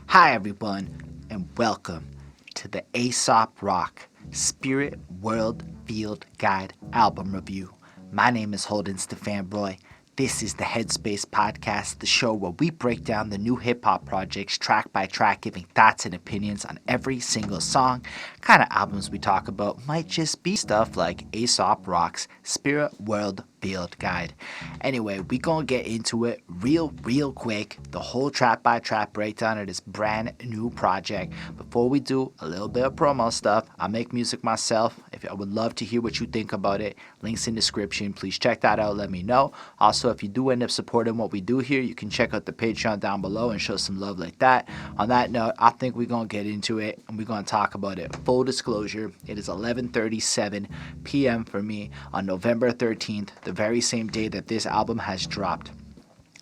Hi, everyone, and welcome to the Aesop Rock Spirit World Field Guide album review. My name is Holden Stephan Roy. This is the Headspace Podcast, the show where we break down the new hip hop projects track by track, giving thoughts and opinions on every single song. Kind of albums we talk about might just be stuff like Aesop Rock's Spirit World Field Guide. Anyway, we gonna get into it real quick. The whole trap by trap breakdown of this brand new project. Before we do, a little bit of promo stuff. I make music myself. If I would love to hear what you think about it, links in description. Please check that out. Let me know. Also, if you do end up supporting what we do here, you can check out the Patreon down below and show some love like that. On that note, I think we're gonna get into it and we're gonna talk about it. Full disclosure, it is 11:37 p.m. for me on November 13th, the very same day that this album has dropped.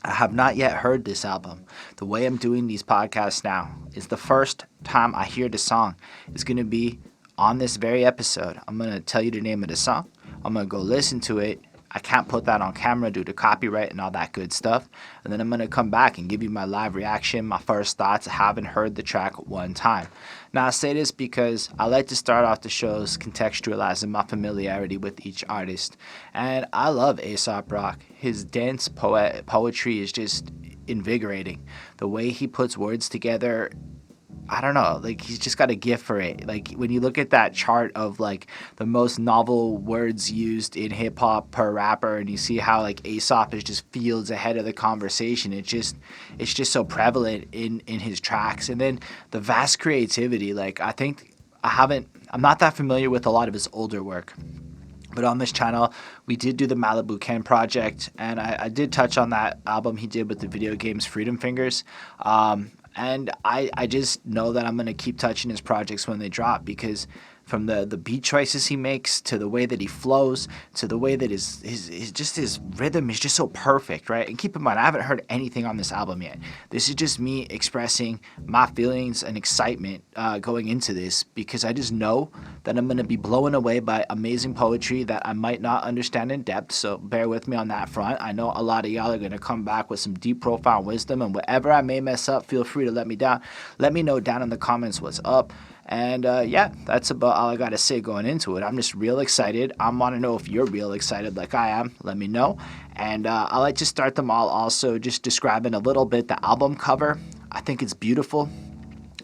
I have not yet heard this album. The way I'm doing these podcasts now is the first time I hear the song is going to be on this very episode. I'm going to tell you the name of the song. I'm going to go listen to it. I can't put that on camera due to copyright and all that good stuff. And then I'm going to come back and give you my live reaction, my first thoughts. I haven't heard the track one time. Now, I say this because I like to start off the shows contextualizing my familiarity with each artist. And I love Aesop Rock. His dense poetry is just invigorating. The way he puts words together, I don't know, like he's just got a gift for it. Like when you look at that chart of like the most novel words used in hip hop per rapper, and you see how like Aesop is just fields ahead of the conversation. It's just so prevalent in his tracks. And then the vast creativity. Like I'm not that familiar with a lot of his older work. But on this channel, we did do the Malibu Ken project, and I did touch on that album he did with the video games Freedom Fingers. And I just know that I'm going to keep touching his projects when they drop, because from the beat choices he makes to the way that he flows to the way that his rhythm is just so perfect, right? And keep in mind, I haven't heard anything on this album yet. This is just me expressing my feelings and excitement going into this, because I just know that I'm going to be blown away by amazing poetry that I might not understand in depth, so bear with me on that front. I know a lot of y'all are going to come back with some deep, profound wisdom, and whatever I may mess up, feel free to let me know down in the comments what's up. And yeah, that's about all I got to say going into it. I'm just real excited. I want to know if you're real excited like I am. Let me know. And I like to start them all also just describing a little bit the album cover. I think it's beautiful.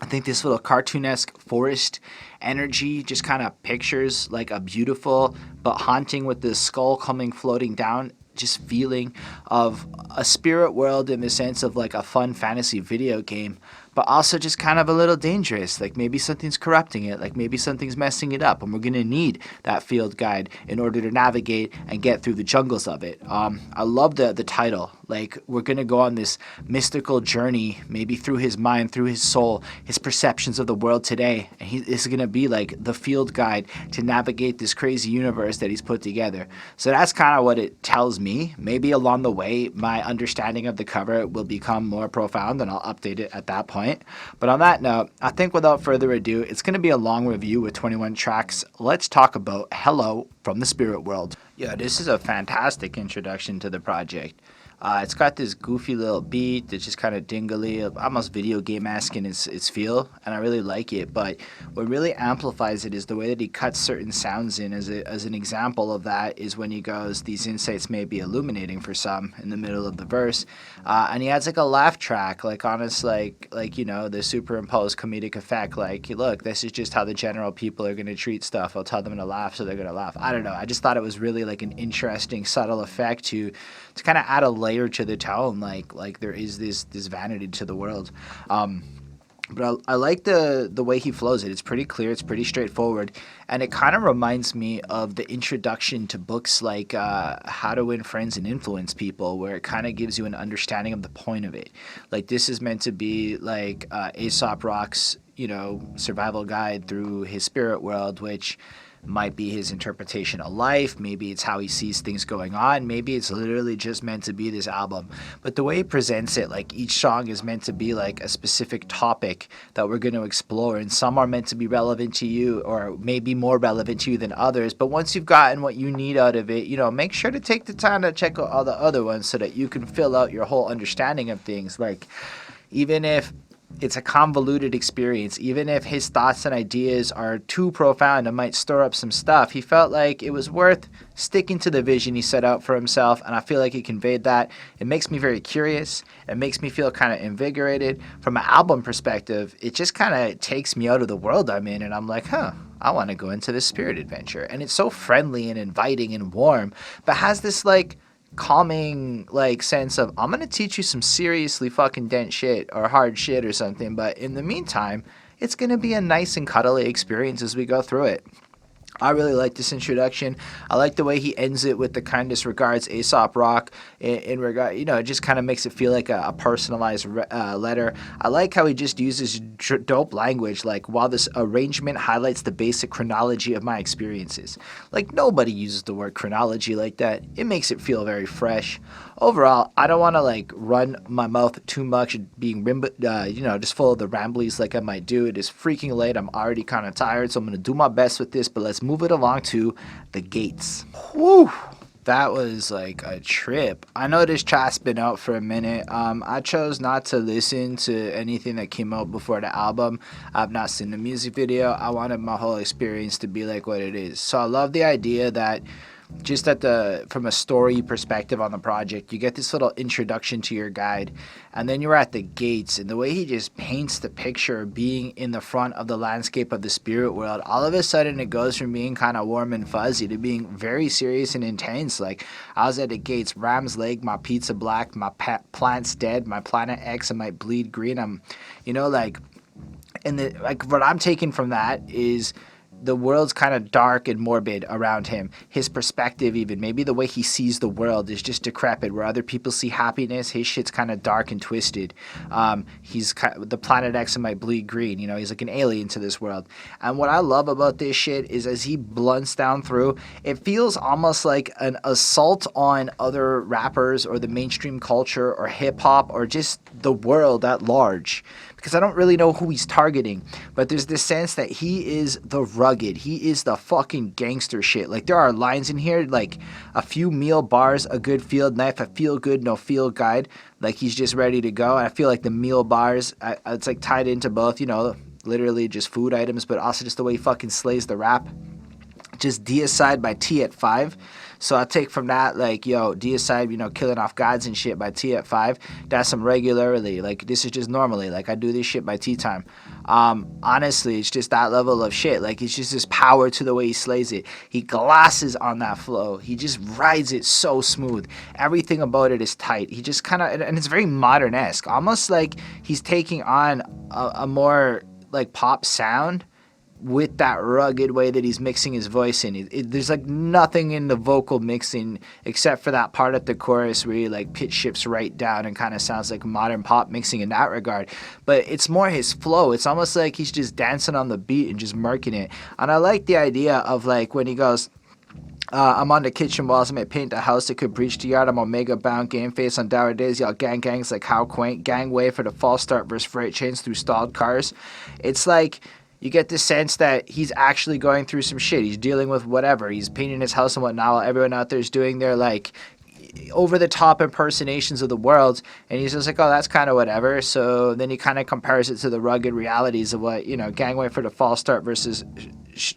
I think this little cartoonesque forest energy just kind of pictures like a beautiful but haunting, with the skull coming floating down, just feeling of a spirit world in the sense of like a fun fantasy video game, but also just kind of a little dangerous. Like maybe something's corrupting it, like maybe something's messing it up, and we're gonna need that field guide in order to navigate and get through the jungles of it. I love the title. Like we're gonna go on this mystical journey, maybe through his mind, through his soul, his perceptions of the world today, and this is gonna be like the field guide to navigate this crazy universe that he's put together. So that's kind of what it tells me. Maybe along the way, my understanding of the cover will become more profound, and I'll update it at that point. But on that note, I think without further ado, it's going to be a long review with 21 tracks. Let's talk about Hello from the Spirit World. Yeah, this is a fantastic introduction to the project. It's got this goofy little beat that's just kind of dingly, almost video game-esque in its feel, and I really like it. But what really amplifies it is the way that he cuts certain sounds in. As an example of that is when he goes, "These insights may be illuminating for some," in the middle of the verse, and he adds like a laugh track, like honest, like you know, the superimposed comedic effect. Like, look, this is just how the general people are gonna treat stuff. I'll tell them to laugh, so they're gonna laugh. I don't know. I just thought it was really like an interesting, subtle effect to kind of add a layer to the tone, like there is this vanity to the world. But I like the way he flows it. It's pretty clear, it's pretty straightforward, and it kind of reminds me of the introduction to books like How to Win Friends and Influence People, where it kind of gives you an understanding of the point of it. Like this is meant to be like Aesop Rock's, you know, survival guide through his spirit world, which might be his interpretation of life, maybe it's how he sees things going on, maybe it's literally just meant to be this album. But the way he presents it, like each song is meant to be like a specific topic that we're going to explore, and some are meant to be relevant to you or maybe more relevant to you than others. But once you've gotten what you need out of it, make sure to take the time to check out all the other ones so that you can fill out your whole understanding of things. Like, even if it's a convoluted experience, even if his thoughts and ideas are too profound and might stir up some stuff, he felt like it was worth sticking to the vision he set out for himself, and I feel like he conveyed that. It makes me very curious. It makes me feel kind of invigorated. From an album perspective, it just kind of takes me out of the world I'm in, and I'm like, I want to go into this spirit adventure. And it's so friendly and inviting and warm, but has this like calming like sense of, I'm gonna teach you some seriously fucking dense shit or hard shit or something, but in the meantime it's gonna be a nice and cuddly experience as we go through it. I really like this introduction. I like the way he ends it with the kindest regards, Aesop Rock. In regard, it just kind of makes it feel like a personalized letter. I like how he just uses dope language, like, while this arrangement highlights the basic chronology of my experiences. Like, nobody uses the word chronology like that. It makes it feel very fresh. Overall, I don't want to like run my mouth too much, being just full of the ramblies like I might do. It is freaking late. I'm already kind of tired, so I'm gonna do my best with this. But let's move it along to the gates. Whew. That was like a trip. I know this track's been out for a minute. I chose not to listen to anything that came out before the album. I've not seen the music video. I wanted my whole experience to be like what it is. So I love the idea that just from a story perspective on the project, you get this little introduction to your guide, and then you're at the gates, and the way he just paints the picture of being in the front of the landscape of the spirit world, all of a sudden it goes from being kind of warm and fuzzy to being very serious and intense. Like, I was at the gates, Ram's leg, my pizza black, my plant's dead, my planet X, I might bleed green. I'm, what I'm taking from that is the world's kind of dark and morbid around him. His perspective, even maybe the way he sees the world, is just decrepit. Where other people see happiness, his shit's kind of dark and twisted. He's the planet X might bleed green. He's like an alien to this world. And what I love about this shit is, as he blunts down through, it feels almost like an assault on other rappers or the mainstream culture or hip hop or just the world at large. Because I don't really know who he's targeting, but there's this sense that he is the rugged, he is the fucking gangster shit. Like, there are lines in here, like a few meal bars, a good field knife, a feel good, no field guide. Like, he's just ready to go. And I feel like the meal bars, it's like tied into both, literally just food items, but also just the way he fucking slays the rap. Just Deicide by T at 5. So I take from that, like, Deicide, killing off gods and shit by T at 5. That's some regularity. Like, this is just normally. Like, I do this shit by tea time. Honestly, it's just that level of shit. Like, it's just this power to the way he slays it. He glasses on that flow. He just rides it so smooth. Everything about it is tight. He just kind of, and it's very modern-esque. Almost like he's taking on a more, like, pop sound with that rugged way that he's mixing his voice in. There's like nothing in the vocal mixing except for that part at the chorus where he like pitch shifts right down and kind of sounds like modern pop mixing in that regard. But it's more his flow. It's almost like he's just dancing on the beat and just murking it. And I like the idea of like when he goes, I'm on the kitchen walls, I may paint a house that could breach the yard. I'm omega bound, game face on dour days. Y'all gangs like how quaint. Gangway for the false start versus freight chains through stalled cars. It's like, you get the sense that he's actually going through some shit. He's dealing with whatever. He's painting his house and whatnot while everyone out there is doing their, like, over-the-top impersonations of the world. And he's just like, oh, that's kind of whatever. So then he kind of compares it to the rugged realities of what, gangway for the false start versus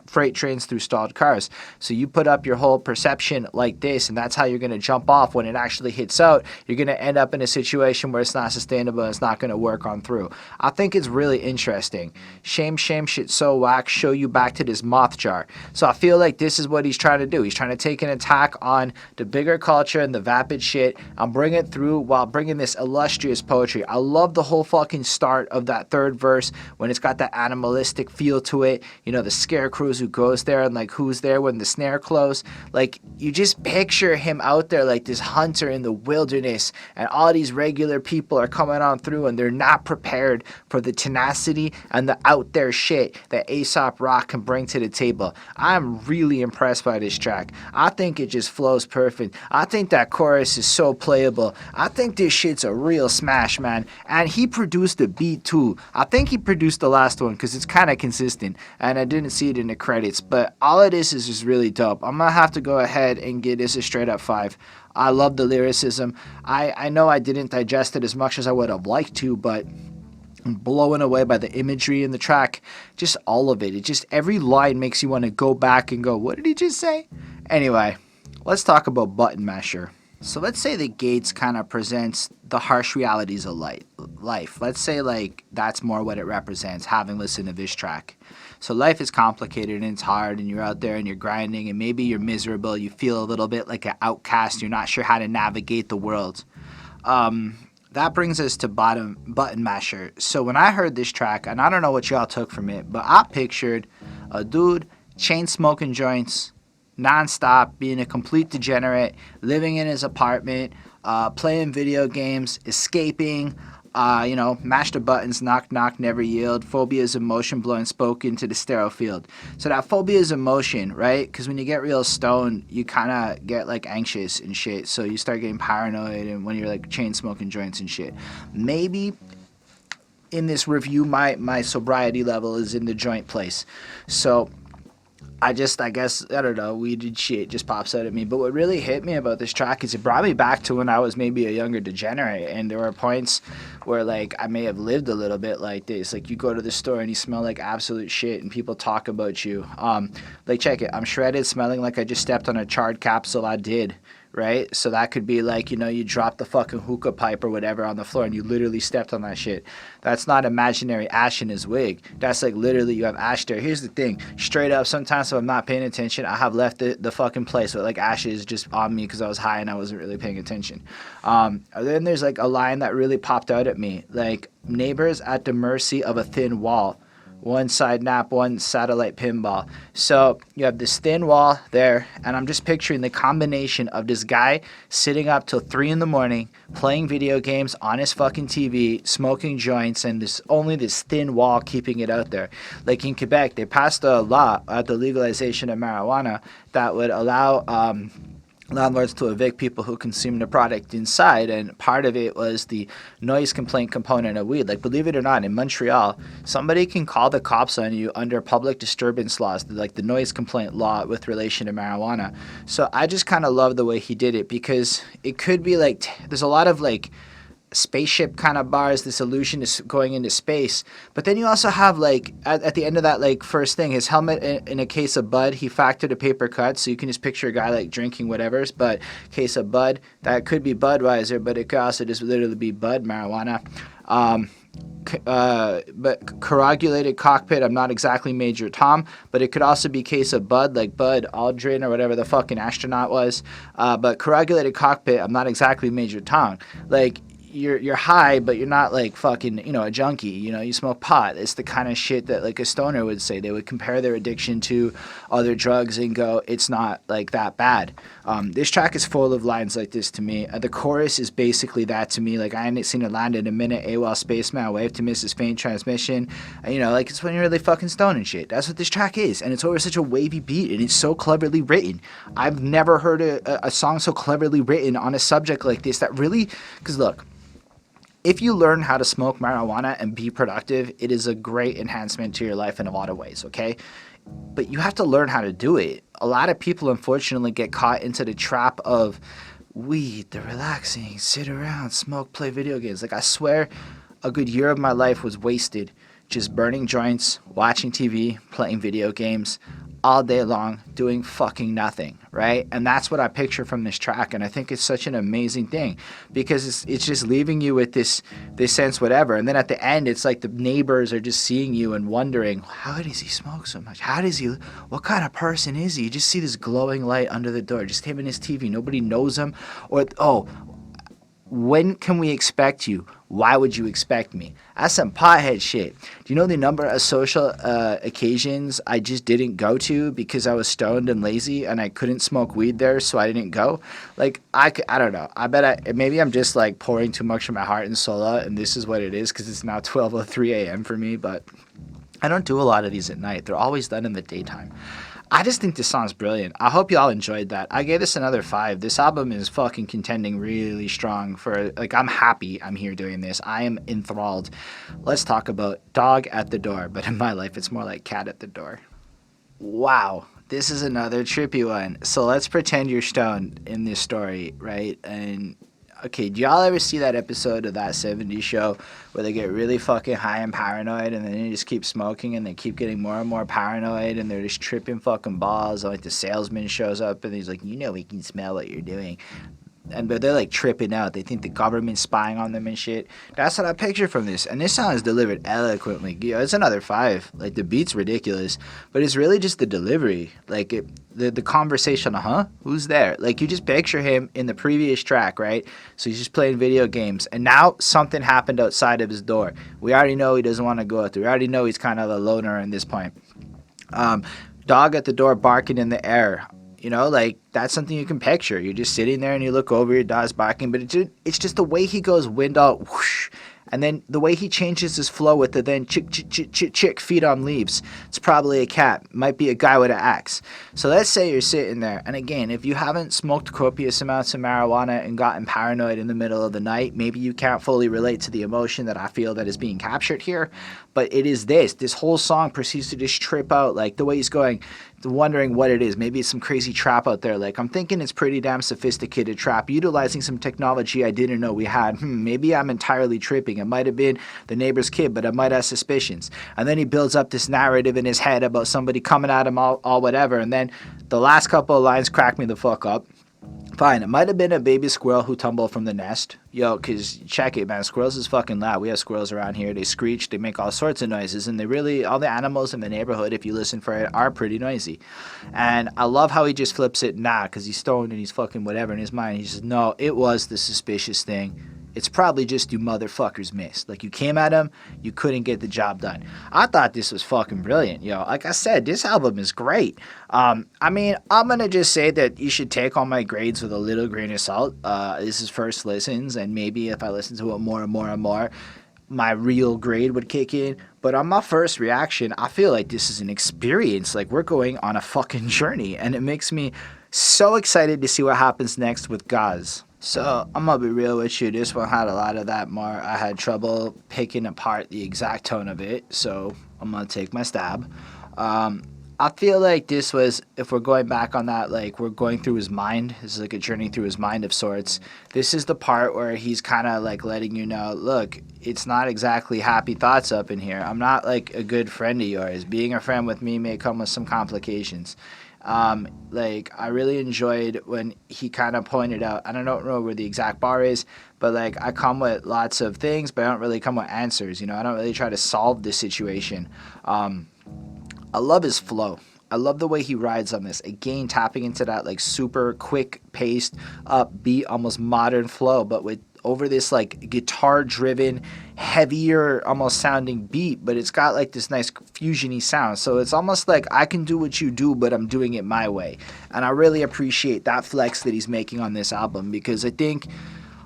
freight trains through stalled cars. So you put up your whole perception like this, and that's how you're going to jump off. When it actually hits out, you're going to end up in a situation where it's not sustainable and it's not going to work on through. I think it's really interesting. Shame, shit so whack, show you back to this moth jar. So I feel like this is what he's trying to do. He's trying to take an attack on the bigger culture and the vapid shit and bring it through while bringing this illustrious poetry. I love the whole fucking start of that third verse when it's got that animalistic feel to it. The scarecrow crews who goes there and like who's there when the snare close. Like you just picture him out there like this hunter in the wilderness, and all these regular people are coming on through and they're not prepared for the tenacity and the out there shit that Aesop Rock can bring to the table. I'm really impressed by this track. I think it just flows perfect. I think that chorus is so playable. I think this shit's a real smash, man. And he produced the beat too. I think he produced the last one because it's kind of consistent, and I didn't see it in the credits, but all of this is just really dope. I'm gonna have to go ahead and give this a straight up 5. I love the lyricism. I know I didn't digest it as much as I would have liked to, but I'm blown away by the imagery in the track. Just all of it. It just, every line makes you want to go back and go, what did he just say? Anyway, let's talk about Button Masher. So let's say that Gates kind of presents the harsh realities of life. Let's say like that's more what it represents, having listened to this track. So life is complicated and it's hard, and you're out there and you're grinding, and maybe you're miserable. You feel a little bit like an outcast. You're not sure how to navigate the world. That brings us to Button Masher. So when I heard this track, and I don't know what y'all took from it, but I pictured a dude chain smoking joints, non-stop, being a complete degenerate, living in his apartment, playing video games, escaping, mash the buttons, knock, knock, never yield, phobias of motion, blowing smoke into the sterile field. So that phobias of motion, right? Because when you get real stoned, you kind of get like anxious and shit. So you start getting paranoid, and when you're like chain smoking joints and shit. Maybe in this review, my sobriety level is in the joint place. So I guess, I don't know, weed and shit just pops out at me. But what really hit me about this track is it brought me back to when I was maybe a younger degenerate. And there were points where, like, I may have lived a little bit like this. Like, you go to the store and you smell like absolute shit and people talk about you. Like, check it. I'm shredded, smelling like I just stepped on a charred capsule. I did. Right? So that could be like, you dropped the fucking hookah pipe or whatever on the floor and you literally stepped on that shit. That's not imaginary ash in his wig. That's like literally you have ash there. Here's the thing. Straight up, sometimes if I'm not paying attention, I have left the fucking place with like ashes just on me because I was high and I wasn't really paying attention. Then there's like a line that really popped out at me. Like, neighbors at the mercy of a thin wall. One side nap, one satellite pinball. So you have this thin wall there, and I'm just picturing the combination of this guy sitting up till 3 a.m, playing video games on his fucking TV, smoking joints, and only this thin wall keeping it out there. Like in Quebec, they passed a law at the legalization of marijuana that would allow landlords to evict people who consume the product inside, and part of it was the noise complaint component of weed. Like, believe it or not, in Montreal, somebody can call the cops on you under public disturbance laws, like the noise complaint law with relation to marijuana. So I just kind of love the way he did it, because it could be like, there's a lot of like spaceship kind of bars, this illusion is going into space, but then you also have like at the end of that like first thing, his helmet in a case of bud, he factored a paper cut, so you can just picture a guy like drinking whatever's, but case of bud, that could be Budweiser, but it could also just literally be bud marijuana. But corrugulated cockpit, I'm not exactly Major Tom, but it could also be case of Bud, like Bud Aldrin or whatever the fucking astronaut was. But corrugulated cockpit, I'm not exactly Major Tom. Like, you're high, but you're not like fucking, a junkie, you smoke pot. It's the kind of shit that like a stoner would say. They would compare their addiction to other drugs and go, it's not like that bad. This track is full of lines like this to me. The chorus is basically that to me. Like, I ain't seen it land in a minute. AWOL spaceman, wave to Mrs. Faint transmission. Like, it's when you're really fucking stoned and shit. That's what this track is. And it's over such a wavy beat, and it's so cleverly written. I've never heard a song so cleverly written on a subject like this that really, because look, if you learn how to smoke marijuana and be productive, it is a great enhancement to your life in a lot of ways, okay? But you have to learn how to do it. A lot of people, unfortunately, get caught into the trap of weed, the relaxing, sit around, smoke, play video games. Like, I swear a good year of my life was wasted just burning joints, watching TV, playing video games, all day long, doing fucking nothing, right? And that's what I picture from this track, and I think it's such an amazing thing, because it's just leaving you with this sense whatever, and then at the end, it's like the neighbors are just seeing you and wondering, how does he smoke so much? What kind of person is he? You just see this glowing light under the door, just him and his TV, nobody knows him, or, When can we expect you? Why would you expect me? That's some pothead shit. Do you know the number of social occasions I just didn't go to because I was stoned and lazy and I couldn't smoke weed there, so I didn't go? Like, I don't know. Maybe I'm just like pouring too much from my heart and soul out, and this is what it is because it's now 12:03 a.m. for me, but I don't do a lot of these at night. They're always done in the daytime. I just think this song's brilliant. I hope y'all enjoyed that. I gave this another 5. This album is fucking contending really strong for, like, I'm happy I'm here doing this. I am enthralled. Let's talk about Dog at the Door, but in my life it's more like Cat at the Door. Wow, this is another trippy one. So let's pretend you're stoned in this story, right? And okay, do y'all ever see that episode of That 70s Show where they get really fucking high and paranoid and then they just keep smoking and they keep getting more and more paranoid and they're just tripping fucking balls, and like the salesman shows up and he's like, you know, we can smell what you're doing. But they're like tripping out. They think the government's spying on them and shit. That's what I picture from this. And this song is delivered eloquently. It's another 5. Like, the beat's ridiculous, but it's really just the delivery. Like, the conversation, who's there? Like, you just picture him in the previous track, right? So he's just playing video games, and now something happened outside of his door. We already know he doesn't want to go out there. We already know he's kind of a loner at this point. Dog at the door barking in the air. You know, like, that's something you can picture. You're just sitting there and you look over, your dog's barking, but it's just the way he goes wind out, whoosh, and then the way he changes his flow with the then chick, chick, chick, chick, chick, feet on leaves. It's probably a cat. Might be a guy with an axe. So let's say you're sitting there, and again, if you haven't smoked copious amounts of marijuana and gotten paranoid in the middle of the night, maybe you can't fully relate to the emotion that I feel that is being captured here, but it is this whole song proceeds to just trip out, like, the way he's going, wondering what it is. Maybe it's some crazy trap out there. Like, I'm thinking it's pretty damn sophisticated trap, utilizing some technology I didn't know we had. Maybe I'm entirely tripping. It might have been the neighbor's kid, but I might have suspicions. And then he builds up this narrative in his head about somebody coming at him all whatever. And then the last couple of lines crack me the fuck up. Fine, it might have been a baby squirrel who tumbled from the nest. Yo, because check it, man. Squirrels is fucking loud. We have squirrels around here. They screech. They make all sorts of noises. And all the animals in the neighborhood, if you listen for it, are pretty noisy. And I love how he just flips it, because he's stoned and he's fucking whatever in his mind. He says, no, it was the suspicious thing. It's probably just you motherfuckers missed. Like, you came at him, you couldn't get the job done. I thought this was fucking brilliant, yo. Like I said, this album is great. I mean, I'm going to just say that you should take all my grades with a little grain of salt. This is first listens, and maybe if I listen to it more and more and more, my real grade would kick in. But on my first reaction, I feel like this is an experience. Like, we're going on a fucking journey, and it makes me so excited to see what happens next with Gauze. So, I'm gonna be real with you, this one had a lot of that more. I had trouble picking apart the exact tone of it, so I'm gonna take my stab. I feel like this was, if we're going back on that, like, we're going through his mind. This is like a journey through his mind of sorts. This is the part where he's kind of like letting you know, look, it's not exactly happy thoughts up in here. I'm not like a good friend of yours. Being a friend with me may come with some complications. Like, I really enjoyed when he kind of pointed out, I don't know where the exact bar is, but like, I come with lots of things, but I don't really come with answers, you know, I don't really try to solve the situation. I love his flow. I love the way he rides on this. Again, tapping into that like super quick paced, upbeat, almost modern flow, but with over this like guitar driven, heavier almost sounding beat, but it's got like this nice fusiony sound. So it's almost like I can do what you do, but I'm doing it my way. And I really appreciate that flex that he's making on this album, because I think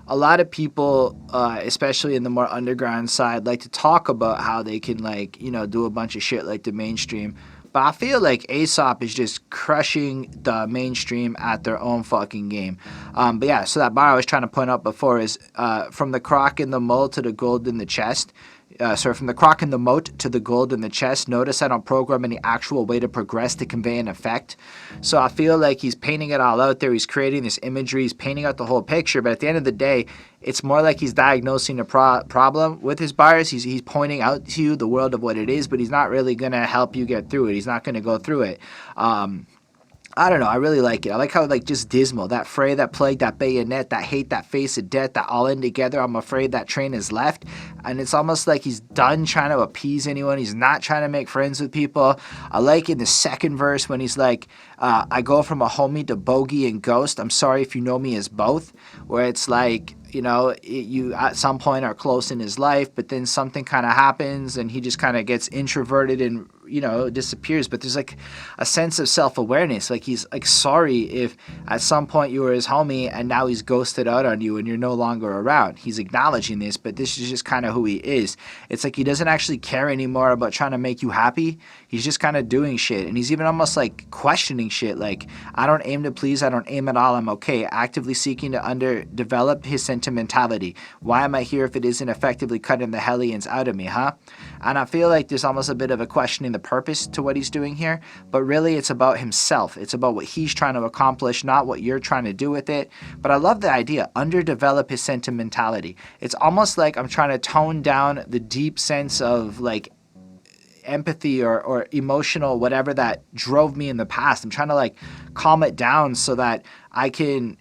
a lot of people, especially in the more underground side, like to talk about how they can, like, you know, do a bunch of shit like the mainstream. But I feel like Aesop is just crushing the mainstream at their own fucking game. But yeah, so that bar I was trying to point out before is from the crock in the mold to the gold in the chest. From the crock in the moat to the gold in the chest. Notice I don't program any actual way to progress to convey an effect. So I feel like he's painting it all out there. He's creating this imagery. He's painting out the whole picture. But at the end of the day, it's more like he's diagnosing a problem with his bars. He's pointing out to you the world of what it is, but he's not really going to help you get through it. He's not going to go through it. I don't know. I really like it. I like how, like, just dismal. That fray, that plague, that bayonet, that hate, that face of death, that all in together. I'm afraid that train is left. And it's almost like he's done trying to appease anyone. He's not trying to make friends with people. I like in the second verse when he's like, I go from a homie to bogey and ghost. I'm sorry if you know me as both. Where it's like, you at some point are close in his life, but then something kind of happens and he just kind of gets introverted and disappears. But there's like a sense of self-awareness, like he's like sorry if at some point you were his homie and now he's ghosted out on you and you're no longer around. He's acknowledging this, but this is just kind of who he is. It's like he doesn't actually care anymore about trying to make you happy. He's just kind of doing shit, and he's even almost like questioning shit, like, I don't aim to please, I don't aim at all, I'm okay, actively seeking to underdevelop his sentimentality. Why am I here if it isn't effectively cutting the hellions out of me, huh? And I feel like there's almost a bit of a questioning the purpose to what he's doing here, but really it's about himself. It's about what he's trying to accomplish, not what you're trying to do with it. But I love the idea, underdevelop his sentimentality. It's almost like I'm trying to tone down the deep sense of like empathy or emotional whatever that drove me in the past. I'm trying to like calm it down so that I can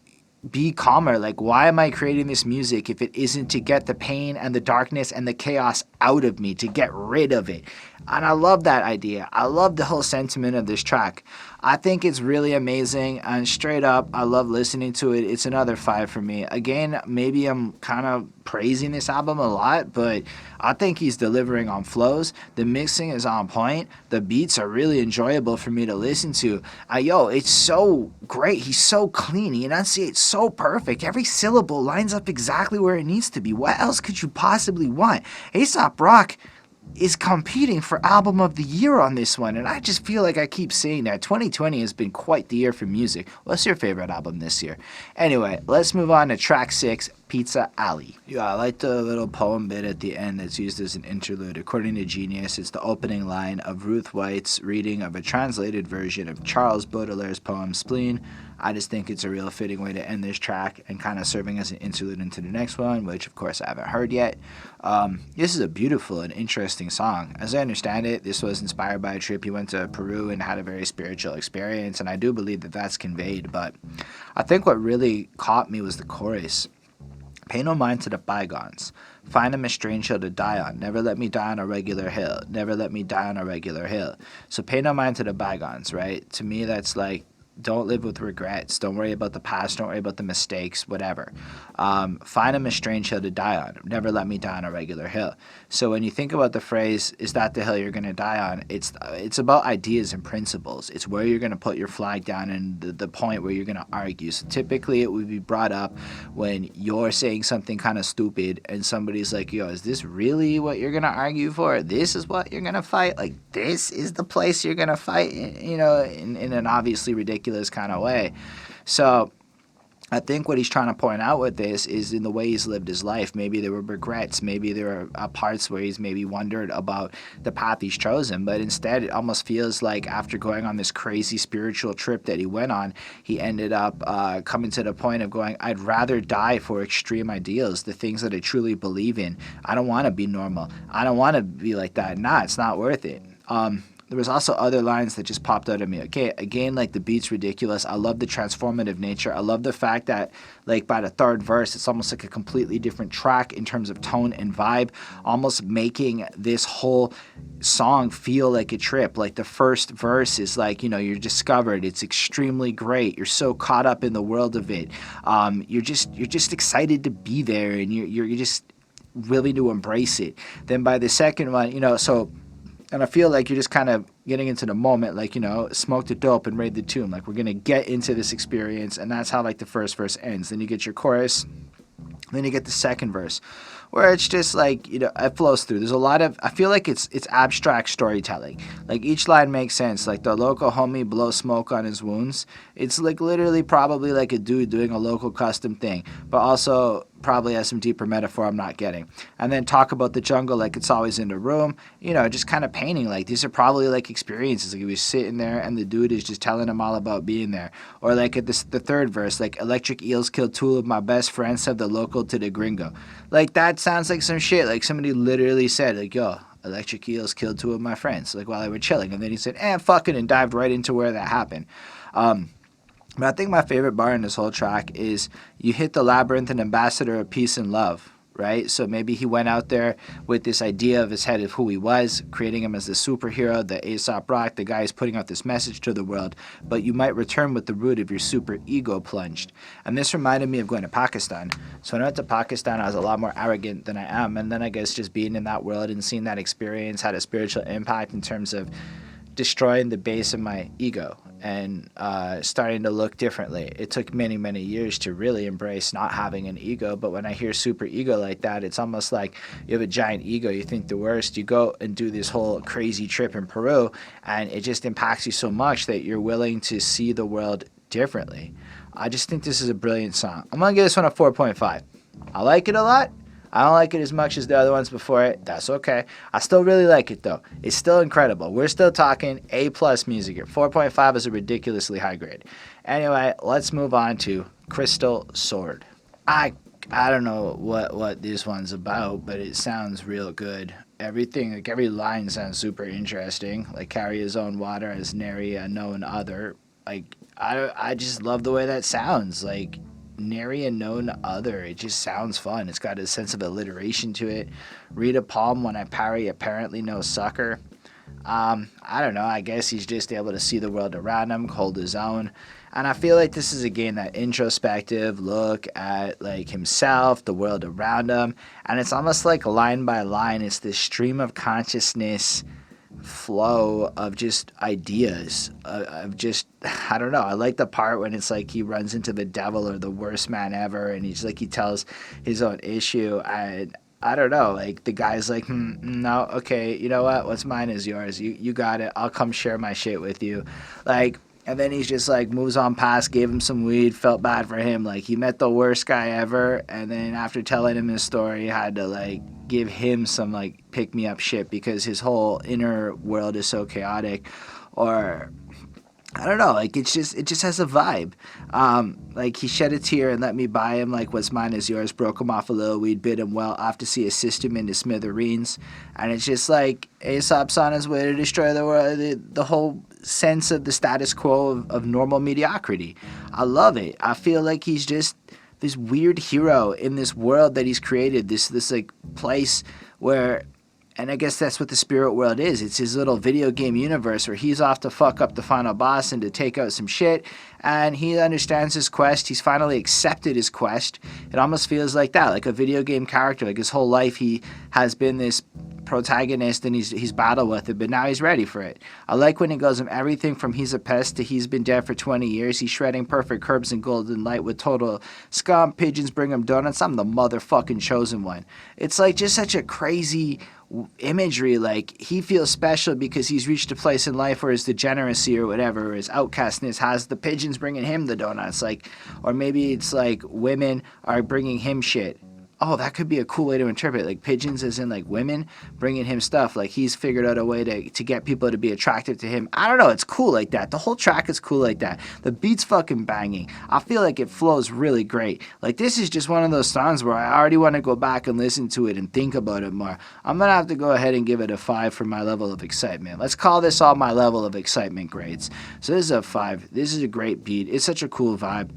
be calmer. Like, why am I creating this music if it isn't to get the pain and the darkness and the chaos out of me, to get rid of it? And I love that idea. I love the whole sentiment of this track. I think it's really amazing, and straight up, I love listening to it. It's another 5 for me. Again, maybe I'm kind of praising this album a lot, but I think he's delivering on flows. The mixing is on point. The beats are really enjoyable for me to listen to. It's so great. He's so clean. He enunciates so perfect. Every syllable lines up exactly where it needs to be. What else could you possibly want? Aesop Rock is competing for album of the year on this one, and I just feel like I keep saying that 2020 has been quite the year for music. What's your favorite album this year? Anyway, let's move on to track 6, Pizza Alley. Yeah, I like the little poem bit at the end that's used as an interlude. According to Genius, it's the opening line of Ruth White's reading of a translated version of Charles Baudelaire's poem Spleen. I just think it's a real fitting way to end this track and kind of serving as an interlude into the next one, which of course I haven't heard yet. This is a beautiful and interesting song. As I understand it, this was inspired by a trip he went to Peru and had a very spiritual experience, and I do believe that that's conveyed, but I think what really caught me was the chorus. Pay no mind to the bygones. Find him a strange hill to die on. Never let me die on a regular hill. Never let me die on a regular hill. So pay no mind to the bygones, right? To me, that's like, don't live with regrets. Don't worry about the past. Don't worry about the mistakes, whatever. Find him a strange hill to die on. Never let me die on a regular hill. So when you think about the phrase, is that the hill you're going to die on? It's about ideas and principles. It's where you're going to put your flag down and the point where you're going to argue. So typically it would be brought up when you're saying something kind of stupid and somebody's like, yo, is this really what you're going to argue for? This is what you're going to fight? Like, this is the place you're going to fight, in an obviously ridiculous kind of way. So I think what he's trying to point out with this is in the way he's lived his life. Maybe there were regrets. Maybe there are parts where he's maybe wondered about the path he's chosen. But instead, it almost feels like after going on this crazy spiritual trip that he went on, he ended up coming to the point of going, I'd rather die for extreme ideals, the things that I truly believe in. I don't want to be normal. I don't want to be like that. Nah, it's not worth it. There was also other lines that just popped out at me. Okay, again, like the beat's ridiculous. I love the transformative nature. I love the fact that, like, by the third verse, it's almost like a completely different track in terms of tone and vibe, almost making this whole song feel like a trip. Like the first verse is like, you're discovered. It's extremely great. You're so caught up in the world of it. You're just excited to be there, and you're just willing to embrace it. Then by the second one, and I feel like you're just kind of getting into the moment, like, smoke the dope and raid the tomb. Like, we're going to get into this experience, and that's how, like, the first verse ends. Then you get your chorus, then you get the second verse, where it's just, like, it flows through. There's a lot of, I feel like it's abstract storytelling. Like, each line makes sense. Like, the local homie blows smoke on his wounds. It's, like, literally probably, like, a dude doing a local custom thing, but also probably has some deeper metaphor I'm not getting. And then talk about the jungle like it's always in the room, just kind of painting like these are probably like experiences. Like he was sitting there and the dude is just telling him all about being there. Or like at the third verse, like electric eels killed two of my best friends, said the local to the gringo. Like that sounds like some shit. Like somebody literally said like, yo, electric eels killed two of my friends, like while they were chilling. And then he said, fucking, and dived right into where that happened. But I think my favorite bar in this whole track is, you hit the labyrinth, an ambassador of peace and love. right? So maybe he went out there with this idea of his head of who he was, creating him as the superhero, the Aesop Rock, the guy who's putting out this message to the world. But you might return with the root of your super ego plunged. And this reminded me of going to Pakistan. So when I went to Pakistan, I was a lot more arrogant than I am. And then I guess just being in that world and seeing that experience had a spiritual impact in terms of destroying the base of my ego and starting to look differently. It took many, many years to really embrace not having an ego. But when I hear super ego like that, it's almost like you have a giant ego. You think the worst. You go and do this whole crazy trip in Peru, and it just impacts you so much that you're willing to see the world differently. I just think this is a brilliant song. I'm going to give this one a 4.5. I like it a lot. I don't like it as much as the other ones before it. That's okay. I still really like it, though. It's still incredible. We're still talking A+ music here. 4.5 is a ridiculously high grade. Anyway, let's move on to Crystal Sword. I don't know what this one's about, but it sounds real good. Everything, like every line sounds super interesting. Like carry his own water as nary a known other. Like I just love the way that sounds. Like nary a known other. It just sounds fun. It's got a sense of alliteration to it. Read a palm when I parry apparently no sucker. I don't know. I guess he's just able to see the world around him, hold his own. And I feel like this is again that introspective look at like himself, the world around him, and it's almost like line by line. It's this stream of consciousness flow of just ideas of just I don't know. I like the part when it's like he runs into the devil or the worst man ever, and he's like he tells his own issue, and I don't know, like the guy's like no, okay, you know what's mine is yours, you got it, I'll come share my shit with you, like. And then he's just like moves on past, gave him some weed, felt bad for him. Like he met the worst guy ever. And then after telling him his story, had to like give him some like pick me up shit because his whole inner world is so chaotic. Or I don't know, like it just has a vibe. Like he shed a tear and let me buy him like what's mine is yours, broke him off a little weed, bid him well, off to see a system into smithereens. And it's just like Aesop's on his way to destroy the world, the whole sense of the status quo of normal mediocrity. I love it. I feel like he's just this weird hero in this world that he's created, this like place where, and I guess that's what the spirit world is. It's his little video game universe where he's off to fuck up the final boss and to take out some shit. And he understands his quest. He's finally accepted his quest. It almost feels like that, like a video game character. Like his whole life he has been this protagonist and he's battled with it, but now he's ready for it. I like when he goes from everything from he's a pest to he's been dead for 20 years. He's shredding perfect curbs in golden light with total scum. Pigeons bring him donuts. I'm the motherfucking chosen one. It's like just such a crazy imagery. Like he feels special because he's reached a place in life where his degeneracy or whatever, or his outcastness has the pigeons bringing him the donuts. Like, or maybe it's like women are bringing him shit. Oh, that could be a cool way to interpret it. Like pigeons as in like women bringing him stuff. Like he's figured out a way to get people to be attractive to him. I don't know. It's cool like that. The whole track is cool like that. The beat's fucking banging. I feel like it flows really great. Like this is just one of those songs where I already want to go back and listen to it and think about it more. I'm going to have to go ahead and give it a 5 for my level of excitement. Let's call this all my level of excitement grades. So this is a 5. This is a great beat. It's such a cool vibe.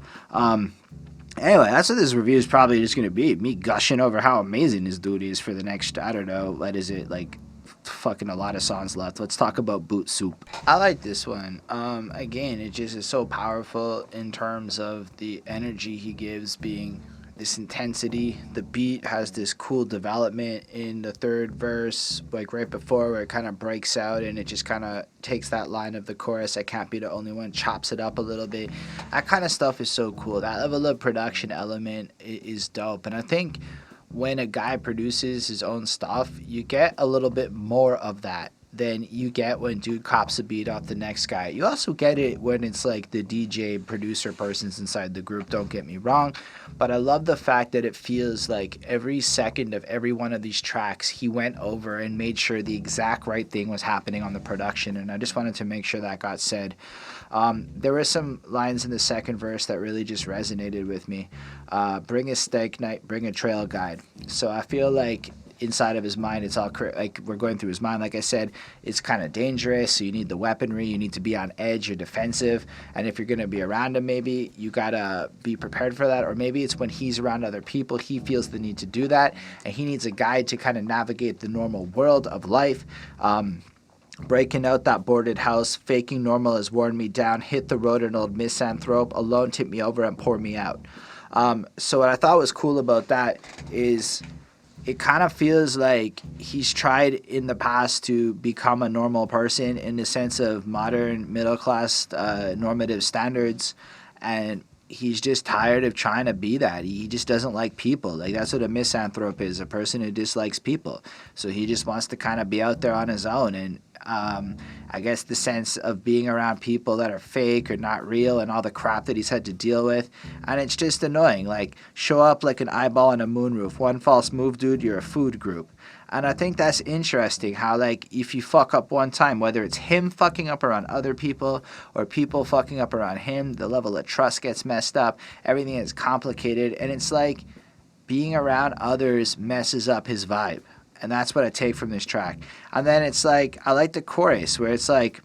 Anyway, that's what this review is probably just going to be. Me gushing over how amazing this dude is for the next, I don't know, what is it, like fucking a lot of songs left. Let's talk about Boot Soup. I like this one. Again, it just is so powerful in terms of the energy he gives being this intensity. The beat has this cool development in the third verse, like right before where it kind of breaks out and it just kind of takes that line of the chorus, I can't be the only one, chops it up a little bit. That kind of stuff is so cool. That level of production element is dope. And I think when a guy produces his own stuff, you get a little bit more of that than you get when dude cops a beat off the next guy. You also get it when it's like the DJ producer person's inside the group, don't get me wrong, but I love the fact that it feels like every second of every one of these tracks he went over and made sure the exact right thing was happening on the production, and I just wanted to make sure that got said. There were some lines in the second verse that really just resonated with me. Bring a steak night, bring a trail guide. So I feel like inside of his mind, it's all like we're going through his mind. Like I said, it's kind of dangerous. So you need the weaponry. You need to be on edge or defensive. And if you're going to be around him, maybe you got to be prepared for that. Or maybe it's when he's around other people, he feels the need to do that. And he needs a guide to kind of navigate the normal world of life. Breaking out that boarded house, faking normal has worn me down, hit the road an old misanthrope, alone tip me over and pour me out. So what I thought was cool about that is it kind of feels like he's tried in the past to become a normal person in the sense of modern middle-class normative standards, and he's just tired of trying to be that. He just doesn't like people. Like, that's what a misanthrope is, a person who dislikes people. So he just wants to kind of be out there on his own. And I guess the sense of being around people that are fake or not real and all the crap that he's had to deal with. And it's just annoying. Like, show up like an eyeball on a moonroof. One false move, dude, you're a food group. And I think that's interesting how, like, if you fuck up one time, whether it's him fucking up around other people or people fucking up around him, the level of trust gets messed up. Everything is complicated. And it's like being around others messes up his vibe. And that's what I take from this track. And then it's like, I like the chorus where it's like,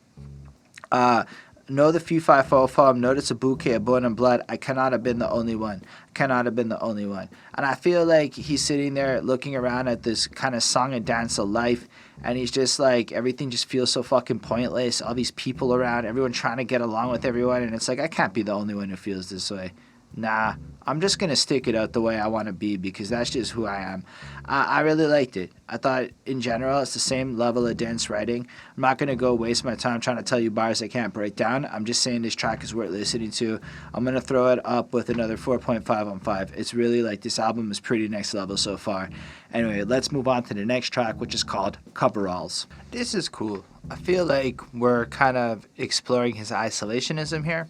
know the few five fo fum, notice a bouquet of bone and blood. I cannot have been the only one. Cannot have been the only one. And I feel like he's sitting there looking around at this kind of song and dance of life. And he's just like, everything just feels so fucking pointless. All these people around, everyone trying to get along with everyone. And it's like, I can't be the only one who feels this way. Nah, I'm just going to stick it out the way I want to be because that's just who I am. I really liked it. I thought, in general, it's the same level of dense writing. I'm not going to go waste my time trying to tell you bars I can't break down. I'm just saying this track is worth listening to. I'm going to throw it up with another 4.5 on 5. It's really like this album is pretty next level so far. Anyway, let's move on to the next track, which is called Coveralls. This is cool. I feel like we're kind of exploring his isolationism here.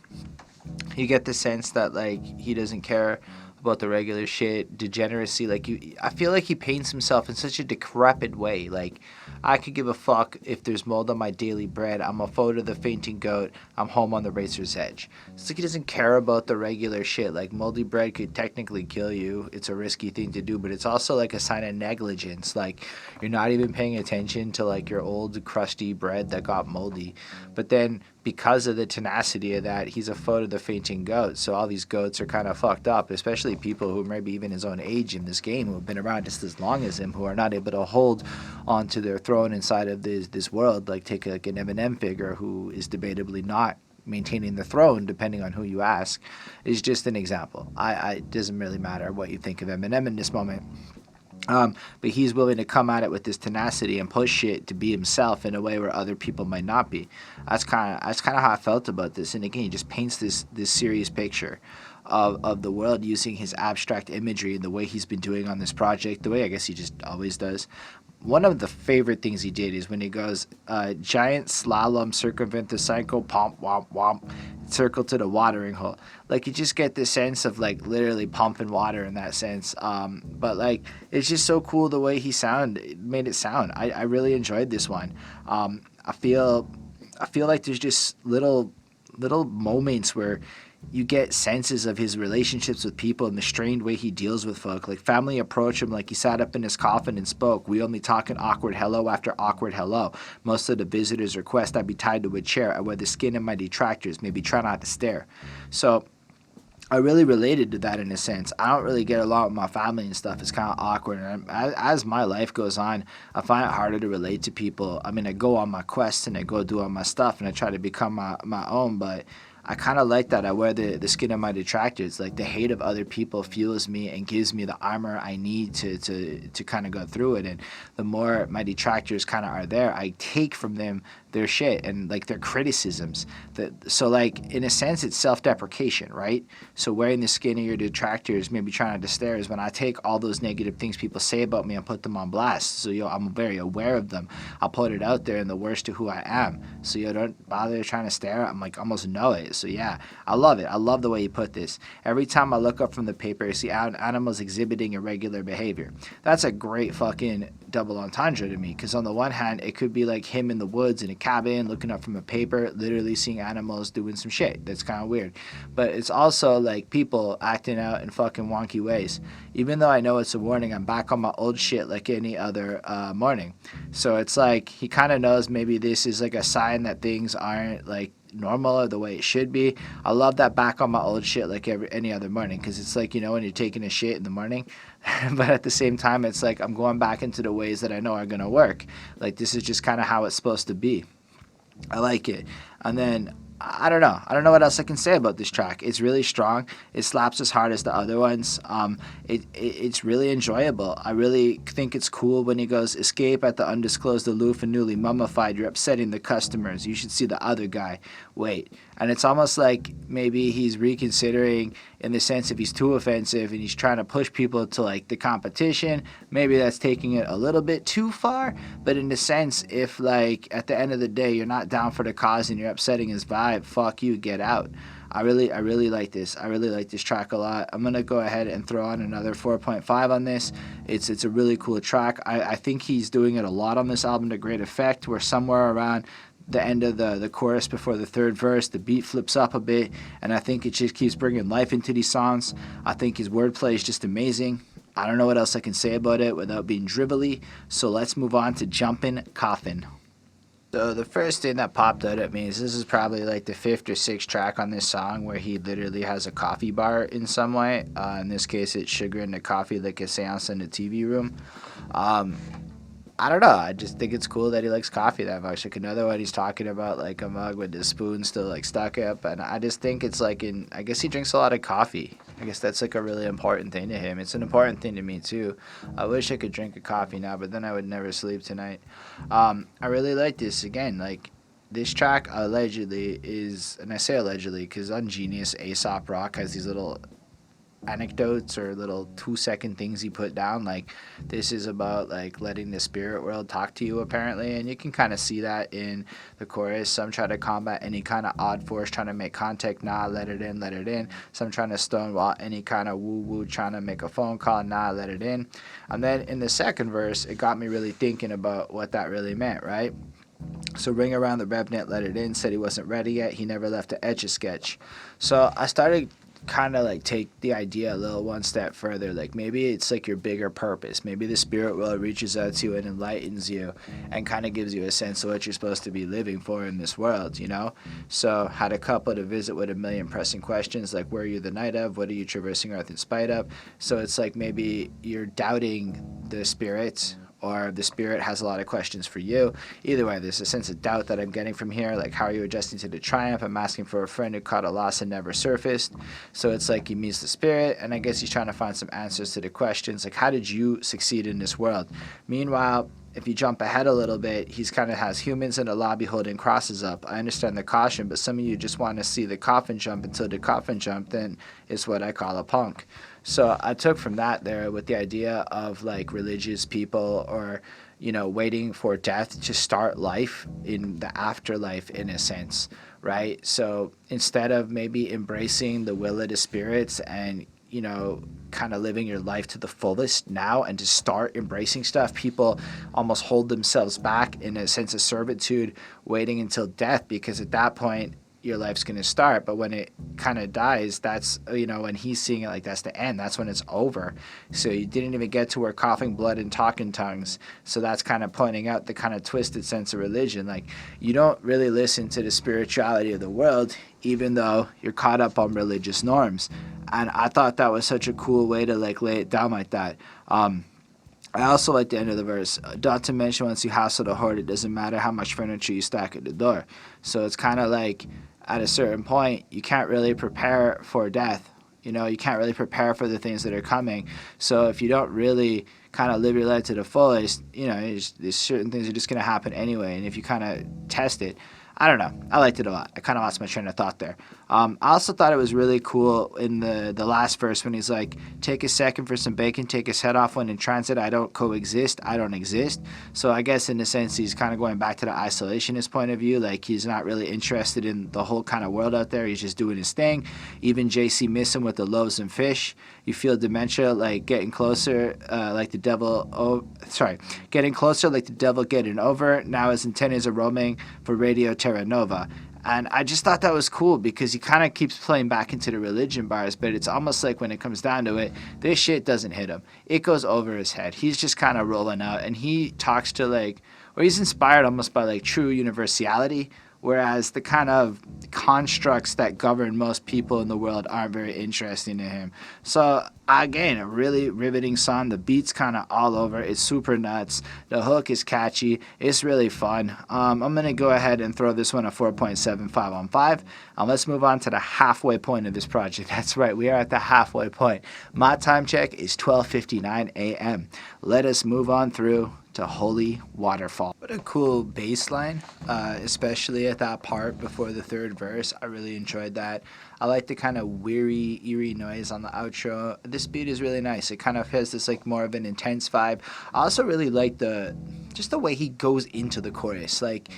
You get the sense that, like, he doesn't care about the regular shit, degeneracy. Like, I feel like he paints himself in such a decrepit way. Like, I could give a fuck if there's mold on my daily bread. I'm a foe to the fainting goat. I'm home on the razor's edge. It's like he doesn't care about the regular shit. Like, moldy bread could technically kill you. It's a risky thing to do, but it's also like a sign of negligence. Like, you're not even paying attention to, like, your old crusty bread that got moldy. But then, because of the tenacity of that, he's a foe to the fainting goat. So all these goats are kind of fucked up, especially people who maybe even his own age in this game, who have been around just as long as him, who are not able to hold onto their throne inside of this world. Like, take like an Eminem figure who is debatably not maintaining the throne, depending on who you ask, is just an example. It doesn't really matter what you think of Eminem in this moment. But he's willing to come at it with this tenacity and push shit to be himself in a way where other people might not be. That's kind of how I felt about this. And again, he just paints this serious picture of the world using his abstract imagery and the way he's been doing on this project, the way I guess he just always does. One of the favorite things he did is when he goes, giant slalom, circumvent the cycle, pomp, womp, womp, circle to the watering hole. Like, you just get this sense of, like, literally pumping water in that sense. But, like, it's just so cool the way he made it sound. I really enjoyed this one. I feel like there's just little moments where you get senses of his relationships with people and the strained way he deals with folk. Like, family approach him like he sat up in his coffin and spoke. We only talk an awkward hello after awkward hello. Most of the visitors request I be tied to a chair. I wear the skin of my detractors. Maybe try not to stare. So I really related to that in a sense. I don't really get along with my family and stuff. It's kind of awkward. And as my life goes on, I find it harder to relate to people. I mean, I go on my quests and I go do all my stuff and I try to become my own, but I kind of like that. I wear the skin of my detractors. Like, the hate of other people fuels me and gives me the armor I need to kind of go through it. And the more my detractors kind of are there, I take from them their shit and, like, their criticisms. So, like, in a sense, it's self-deprecation, right? So wearing the skin of your detractors, maybe trying to stare, is when I take all those negative things people say about me and put them on blast. So, I'm very aware of them. I'll put it out there in the worst of who I am. So, don't bother trying to stare. I'm, like, almost know it. So, yeah, I love it. I love the way you put this. Every time I look up from the paper, I see animals exhibiting irregular behavior. That's a great fucking double entendre to me, because on the one hand, it could be like him in the woods in a cabin looking up from a paper, literally seeing animals doing some shit. That's kind of weird. But it's also like people acting out in fucking wonky ways. Even though I know it's a warning, I'm back on my old shit like any other morning. So it's like he kind of knows maybe this is like a sign that things aren't like normal or the way it should be. I love that back on my old shit like any other morning, because it's like, you know, when you're taking a shit in the morning, but at the same time, it's like I'm going back into the ways that I know are going to work. Like, this is just kind of how it's supposed to be. I like it. And then I don't know. I don't know what else I can say about this track. It's really strong. It slaps as hard as the other ones. It's really enjoyable. I really think it's cool when he goes, escape at the undisclosed, aloof, and newly mummified. You're upsetting the customers. You should see the other guy. Wait. And it's almost like maybe he's reconsidering in the sense if he's too offensive and he's trying to push people to like the competition. Maybe that's taking it a little bit too far. But in the sense, if like at the end of the day you're not down for the cause and you're upsetting his vibe, fuck you, get out. I really like this. I really like this track a lot. I'm gonna go ahead and throw on another 4.5 on this. It's a really cool track. I think he's doing it a lot on this album to great effect. We're somewhere around the end of the chorus before the third verse, the beat flips up a bit, and I think it just keeps bringing life into these songs. I think his wordplay is just amazing. I don't know what else I can say about it without being dribbly, so let's move on to Jumpin' Coffin. So the first thing that popped out at me is this is probably like the 5th or 6th track on this song where he literally has a coffee bar in some way. In this case, it's sugar in the coffee like a seance in the TV room. I don't know. I just think it's cool that he likes coffee that much. Like another one, he's talking about like a mug with the spoon still like stuck up, and I just think it's like I guess he drinks a lot of coffee. I guess that's like a really important thing to him. It's an important thing to me too. I wish I could drink a coffee now, but then I would never sleep tonight. I really like this again. Like this track allegedly is, and I say allegedly because on Genius, Aesop Rock has these little anecdotes or little 2-second things he put down, like this is about like letting the spirit world talk to you apparently, and you can kind of see that in the chorus. Some try to combat any kind of odd force trying to make contact, nah, let it in. Some trying to stonewall any kind of woo trying to make a phone call, nah, let it in. And then in the second verse, it got me really thinking about what that really meant, right? So ring around the Revenant, let it in, said he wasn't ready yet, he never left to etch a sketch. So I started kind of like take the idea a little one step further. Like maybe it's like your bigger purpose. Maybe the spirit world reaches out to you and enlightens you and kind of gives you a sense of what you're supposed to be living for in this world, you know? So had a couple to visit with a million pressing questions like, where are you the night of? What are you traversing earth in spite of? So it's like maybe you're doubting the spirits, or the spirit has a lot of questions for you. Either way, there's a sense of doubt that I'm getting from here. Like, how are you adjusting to the triumph? I'm asking for a friend who caught a loss and never surfaced. So it's like he meets the spirit, and I guess he's trying to find some answers to the questions. Like, how did you succeed in this world? Meanwhile, if you jump ahead a little bit, he's kind of has humans in the lobby holding crosses up. I understand the caution, but some of you just want to see the coffin jump until the coffin jump, then it's what I call a punk. So I took from that there with the idea of like religious people or, you know, waiting for death to start life in the afterlife in a sense, right? So instead of maybe embracing the will of the spirits and, you know, kind of living your life to the fullest now and to start embracing stuff, people almost hold themselves back in a sense of servitude, waiting until death, because at that point your life's going to start. But when it kind of dies, that's, you know, when he's seeing it like that's the end, that's when it's over. So you didn't even get to where coughing blood and talking tongues. So that's kind of pointing out the kind of twisted sense of religion. Like, you don't really listen to the spirituality of the world, even though you're caught up on religious norms. And I thought that was such a cool way to like lay it down like that. I also like the end of the verse. Not to mention, once you hassle the horde, it doesn't matter how much furniture you stack at the door. So it's kind of like, at a certain point, you can't really prepare for death. You know, you can't really prepare for the things that are coming. So if you don't really kind of live your life to the fullest, you know, there's certain things that are just going to happen anyway. And if you kind of test it, I don't know. I liked it a lot. I kind of lost my train of thought there. I also thought it was really cool in the last verse when he's like, take a second for some bacon, take his head off when in transit, I don't coexist, I don't exist. So I guess in a sense he's kind of going back to the isolationist point of view. Like he's not really interested in the whole kind of world out there. He's just doing his thing. Even JC miss him with the loaves and fish. You feel dementia like getting closer, like the devil. Getting closer like the devil getting over. Now his antennas are roaming for Radio Terra Nova. And I just thought that was cool because he kind of keeps playing back into the religion bars, but it's almost like when it comes down to it, this shit doesn't hit him. It goes over his head. He's just kind of rolling out, and he talks to like, or he's inspired almost by like true universality, whereas the kind of constructs that govern most people in the world aren't very interesting to him. So again, a really riveting song. The beat's kind of all over. It's super nuts. The hook is catchy. It's really fun. I'm going to go ahead and throw this one a 4.75 on 5. Let's move on to the halfway point of this project. That's right. We are at the halfway point. My time check is 12:59 a.m. Let us move on through to Holy Waterfall. What a cool bass line, especially at that part before the third verse. I really enjoyed that. I like the kind of weary, eerie noise on the outro. This beat is really nice. It kind of has this like more of an intense vibe. I also really like the way he goes into the chorus. Like,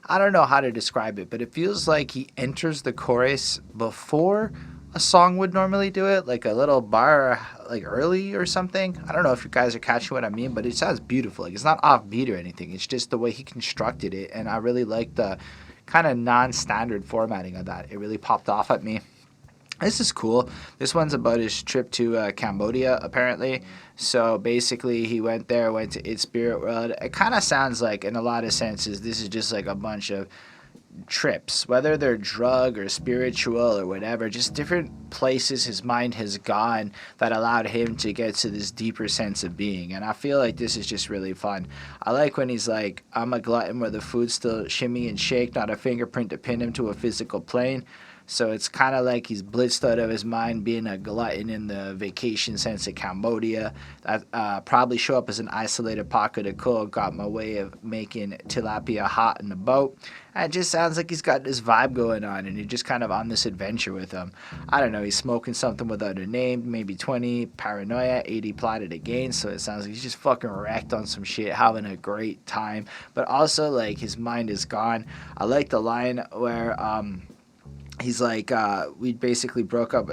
I don't know how to describe it, but it feels like he enters the chorus before a song would normally do it, like a little bar like early or something. I don't know if you guys are catching what I mean, but it sounds beautiful. Like it's not offbeat or anything. It's just the way he constructed it, and I really like the kind of non-standard formatting of that. It really popped off at me. This is cool. This one's about his trip to Cambodia, apparently. So basically, he went to its spirit world. It kind of sounds like, in a lot of senses, this is just like a bunch of trips, whether they're drug or spiritual or whatever, just different places his mind has gone that allowed him to get to this deeper sense of being. And I feel like this is just really fun. I like when he's like, I'm a glutton where the food still shimmy and shake, not a fingerprint to pin him to a physical plane. So it's kind of like he's blitzed out of his mind being a glutton in the vacation sense of Cambodia. That probably show up as an isolated pocket of coal, got my way of making tilapia hot in the boat. And it just sounds like he's got this vibe going on, and you're just kind of on this adventure with him. I don't know, he's smoking something without a name, maybe 20, paranoia, 80 plotted again, so it sounds like he's just fucking wrecked on some shit, having a great time. But also, like, his mind is gone. I like the line where, he's like, we basically broke up.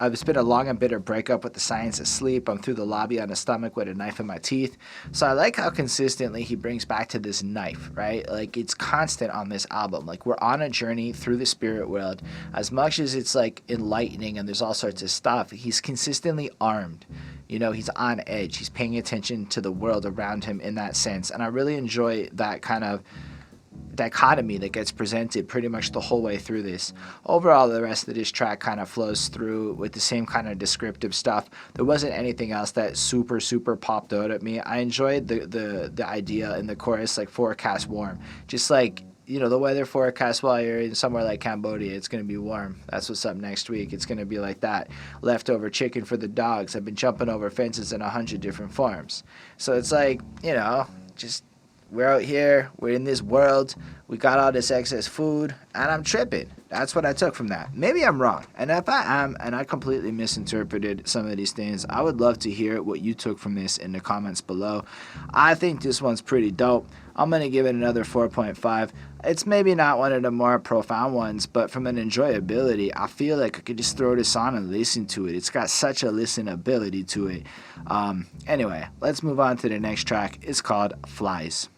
It's been a long and bitter breakup with the science of sleep. I'm through the lobby on a stomach with a knife in my teeth. So I like how consistently he brings back to this knife, right? Like, it's constant on this album. Like, we're on a journey through the spirit world. As much as it's, like, enlightening and there's all sorts of stuff, he's consistently armed. You know, he's on edge. He's paying attention to the world around him in that sense. And I really enjoy that kind of dichotomy that gets presented pretty much the whole way through this. Overall, the rest of this track kind of flows through with the same kind of descriptive stuff. There wasn't anything else that super popped out at me. I enjoyed the idea in the chorus, like forecast warm. Just like, you know, the weather forecast while you're in somewhere like Cambodia, it's going to be warm. That's what's up next week. It's going to be like that. Leftover chicken for the dogs. I've been jumping over fences in 100 different forms. So it's like, you know, just we're out here, we're in this world, we got all this excess food, and I'm tripping. That's what I took from that. Maybe I'm wrong, and if I am, and I completely misinterpreted some of these things, I would love to hear what you took from this in the comments below. I think this one's pretty dope. I'm going to give it another 4.5. It's maybe not one of the more profound ones, but from an enjoyability, I feel like I could just throw this on and listen to it. It's got such a listenability to it. Anyway, let's move on to the next track. It's called Flies.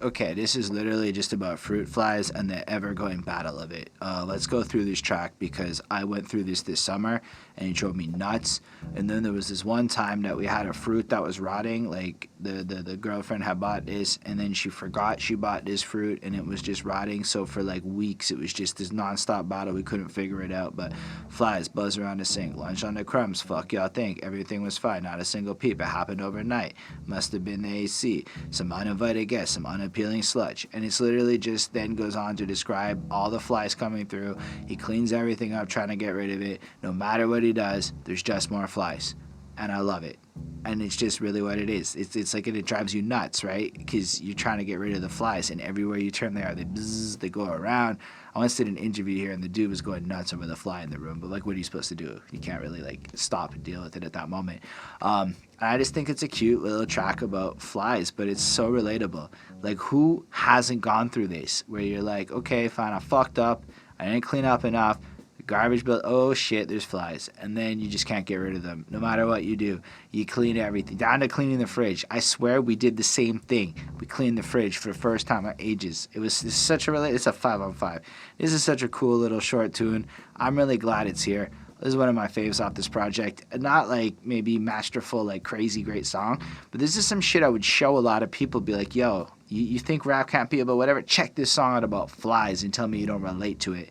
Okay, this is literally just about fruit flies and the ever-going battle of it. Let's go through this track because I went through this summer and it drove me nuts. And then there was this one time that we had a fruit that was rotting. Like the girlfriend had bought this and then she forgot she bought this fruit and it was just rotting. So for like weeks it was just this non-stop battle. We couldn't figure it out. But flies buzz around the sink, lunch on the crumbs. Fuck y'all think everything was fine. Not a single peep. It happened overnight. Must have been the AC. Some uninvited guests. Some unappealing sludge. And it's literally just then goes on to describe all the flies coming through. He cleans everything up trying to get rid of it. No matter what he does, there's just more flies. and I love it. And it's just really what it is. It's like it drives you nuts, right? Because you're trying to get rid of the flies, and everywhere you turn, they are. They go around. I once did an interview here, and the dude was going nuts over the fly in the room. But like, what are you supposed to do? You can't really like stop and deal with it at that moment. And I just think it's a cute little track about flies, but it's so relatable. Like, who hasn't gone through this? Where you're like, okay, fine, I fucked up. I didn't clean up enough. Garbage bill, oh shit, there's flies. And then you just can't get rid of them. No matter what you do, you clean everything. Down to cleaning the fridge. I swear we did the same thing. We cleaned the fridge for the first time in ages. It's such a it's a 5 on 5. This is such a cool little short tune. I'm really glad it's here. This is one of my faves off this project. Not like maybe masterful, like crazy great song, but this is some shit I would show a lot of people. Be like, yo, you think rap can't be about whatever? Check this song out about flies and tell me you don't relate to it.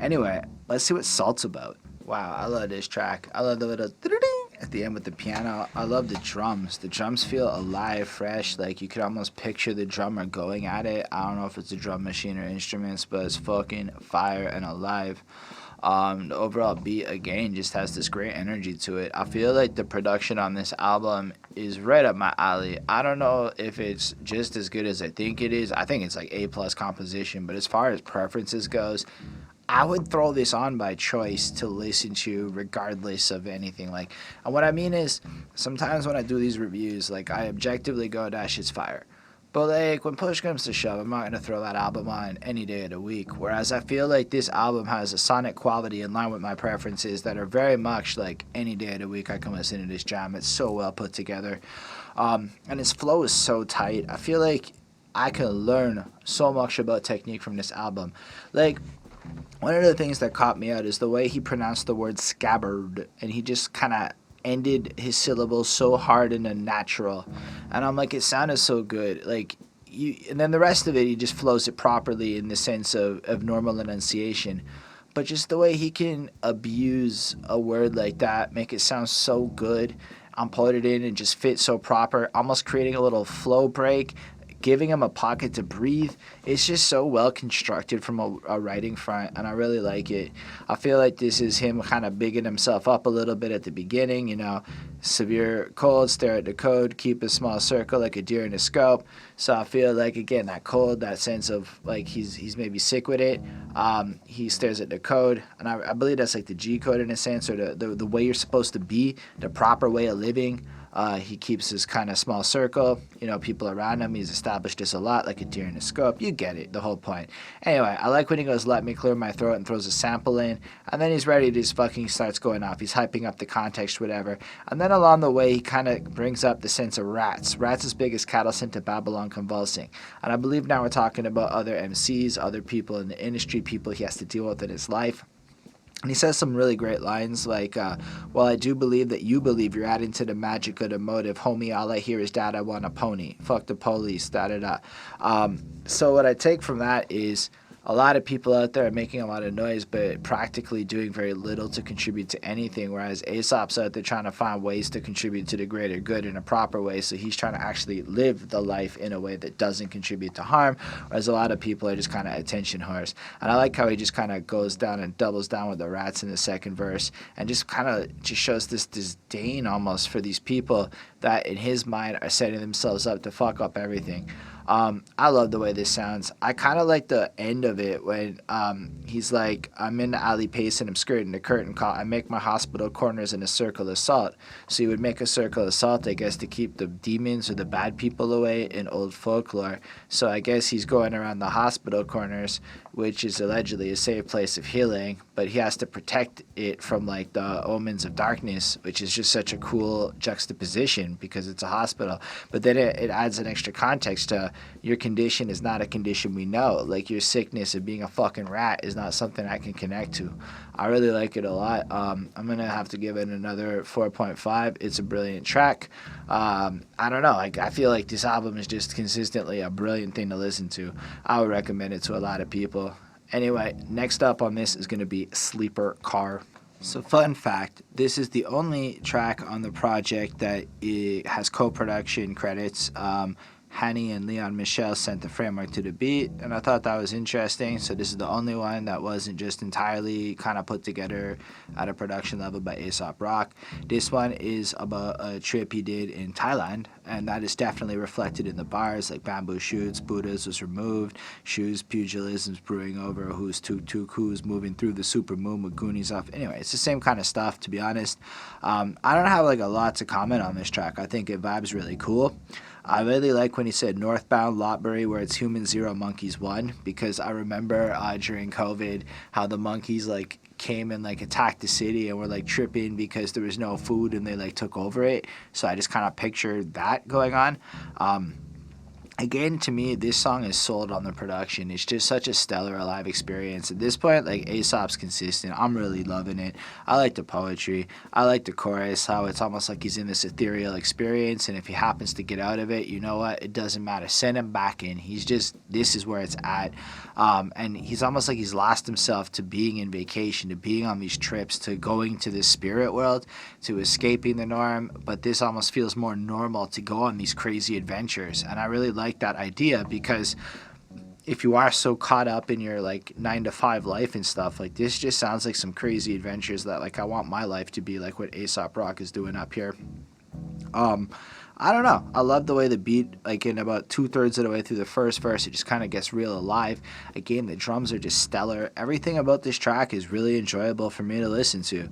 Anyway, let's see what Salt's about. Wow, I love this track. I love the little at the end with the piano. I love the drums. The drums feel alive, fresh. Like you could almost picture the drummer going at it. I don't know if it's a drum machine or instruments, but it's fucking fire and alive. The overall beat, again, just has this great energy to it. I feel like the production on this album is right up my alley. I don't know if it's just as good as I think it is. I think it's like A+ composition, but as far as preferences goes, I would throw this on by choice to listen to regardless of anything. Like, and what I mean is, sometimes when I do these reviews, like, I objectively go, that shit's fire. But, like, when push comes to shove, I'm not going to throw that album on any day of the week. Whereas I feel like this album has a sonic quality in line with my preferences that are very much like any day of the week I can listen to this jam. It's so well put together. And its flow is so tight. I feel like I can learn so much about technique from this album. Like, one of the things that caught me out is the way he pronounced the word scabbard, and he just kind of ended his syllables so hard and unnatural. And I'm like, it sounded so good. Like, and then the rest of it, he just flows it properly in the sense of normal enunciation. But just the way he can abuse a word like that, make it sound so good, and put it in and just fit so proper, almost creating a little flow break, giving him a pocket to breathe. It's just so well constructed from a writing front, and I really like it. I feel like this is him kind of bigging himself up a little bit at the beginning, you know, severe cold, stare at the code, keep a small circle like a deer in a scope. So I feel like, again, that cold, that sense of like he's maybe sick with it. He stares at the code, and I believe that's like the G code in a sense, or the way you're supposed to be, the proper way of living. He keeps his kind of small circle, you know, people around him. He's established this a lot, like a deer in a scope. You get it, the whole point. Anyway, I like when he goes, let me clear my throat, and throws a sample in, and then he's ready to just fucking starts going off. He's hyping up the context, whatever. And then along the way, he kind of brings up the sense of rats. Rats as big as cattle sent to Babylon convulsing. And I believe now we're talking about other MCs, other people in the industry, people he has to deal with in his life. And he says some really great lines like, well, I do believe that you believe you're adding to the magic of the motive. Homie, all I hear is, Dad, I want a pony. Fuck the police, da-da-da. So what I take from that is a lot of people out there are making a lot of noise, but practically doing very little to contribute to anything, whereas Aesop's out there trying to find ways to contribute to the greater good in a proper way, so he's trying to actually live the life in a way that doesn't contribute to harm, whereas a lot of people are just kind of attention whores. And I like how he just kind of goes down and doubles down with the rats in the second verse, and just kind of just shows this disdain almost for these people that in his mind are setting themselves up to fuck up everything. I love the way this sounds. I kind of like the end of it when he's like, I'm in the alley pacing, I'm skirting the curtain call. I make my hospital corners in a circle of salt. So you would make a circle of salt, I guess, to keep the demons or the bad people away in old folklore. So I guess he's going around the hospital corners, which is allegedly a safe place of healing, but he has to protect it from like the omens of darkness, which is just such a cool juxtaposition because it's a hospital. But then it adds an extra context to your condition is not a condition we know. Like your sickness of being a fucking rat is not something I can connect to. I really like it a lot. I'm going to have to give it another 4.5. It's a brilliant track. I don't know. I feel like this album is just consistently a brilliant thing to listen to. I would recommend it to a lot of people. Anyway, next up on this is going to be Sleeper Car. So fun fact, this is the only track on the project that it has co-production credits. Hanny and Leon Michel sent the framework to the beat, and I thought that was interesting. So this is the only one that wasn't just entirely kind of put together at a production level by Aesop Rock. This one is about a trip he did in Thailand, and that is definitely reflected in the bars, like bamboo shoots, Buddhas was removed, shoes, pugilism's brewing over, who's tuk-tuk, who's moving through the super moon with Goonies off. Anyway, it's the same kind of stuff, to be honest. I don't have like a lot to comment on this track. I think it vibes really cool. I really like when he said northbound Lotbury where it's human 0, monkeys 1, because I remember during COVID how the monkeys like came and like attacked the city and were like tripping because there was no food and they like took over it. So I just kind of pictured that going on. Again, to me, this song is sold on the production. It's just such a stellar live experience. At this point, like, Aesop's consistent. I'm really loving it. I like the poetry. I like the chorus, how it's almost like he's in this ethereal experience, and if he happens to get out of it, you know what? It doesn't matter. Send him back in. He's just, this is where it's at. And he's almost like he's lost himself to being in vacation, to being on these trips, to going to the spirit world, to escaping the norm. But this almost feels more normal to go on these crazy adventures. And I really like that idea, because if you are so caught up in your like 9 to 5 life and stuff, like this just sounds like some crazy adventures that like I want my life to be like what Aesop Rock is doing up here. I don't know. I love the way the beat, like in about 2/3 of the way through the first verse, it just kind of gets real alive. Again, the drums are just stellar. Everything about this track is really enjoyable for me to listen to.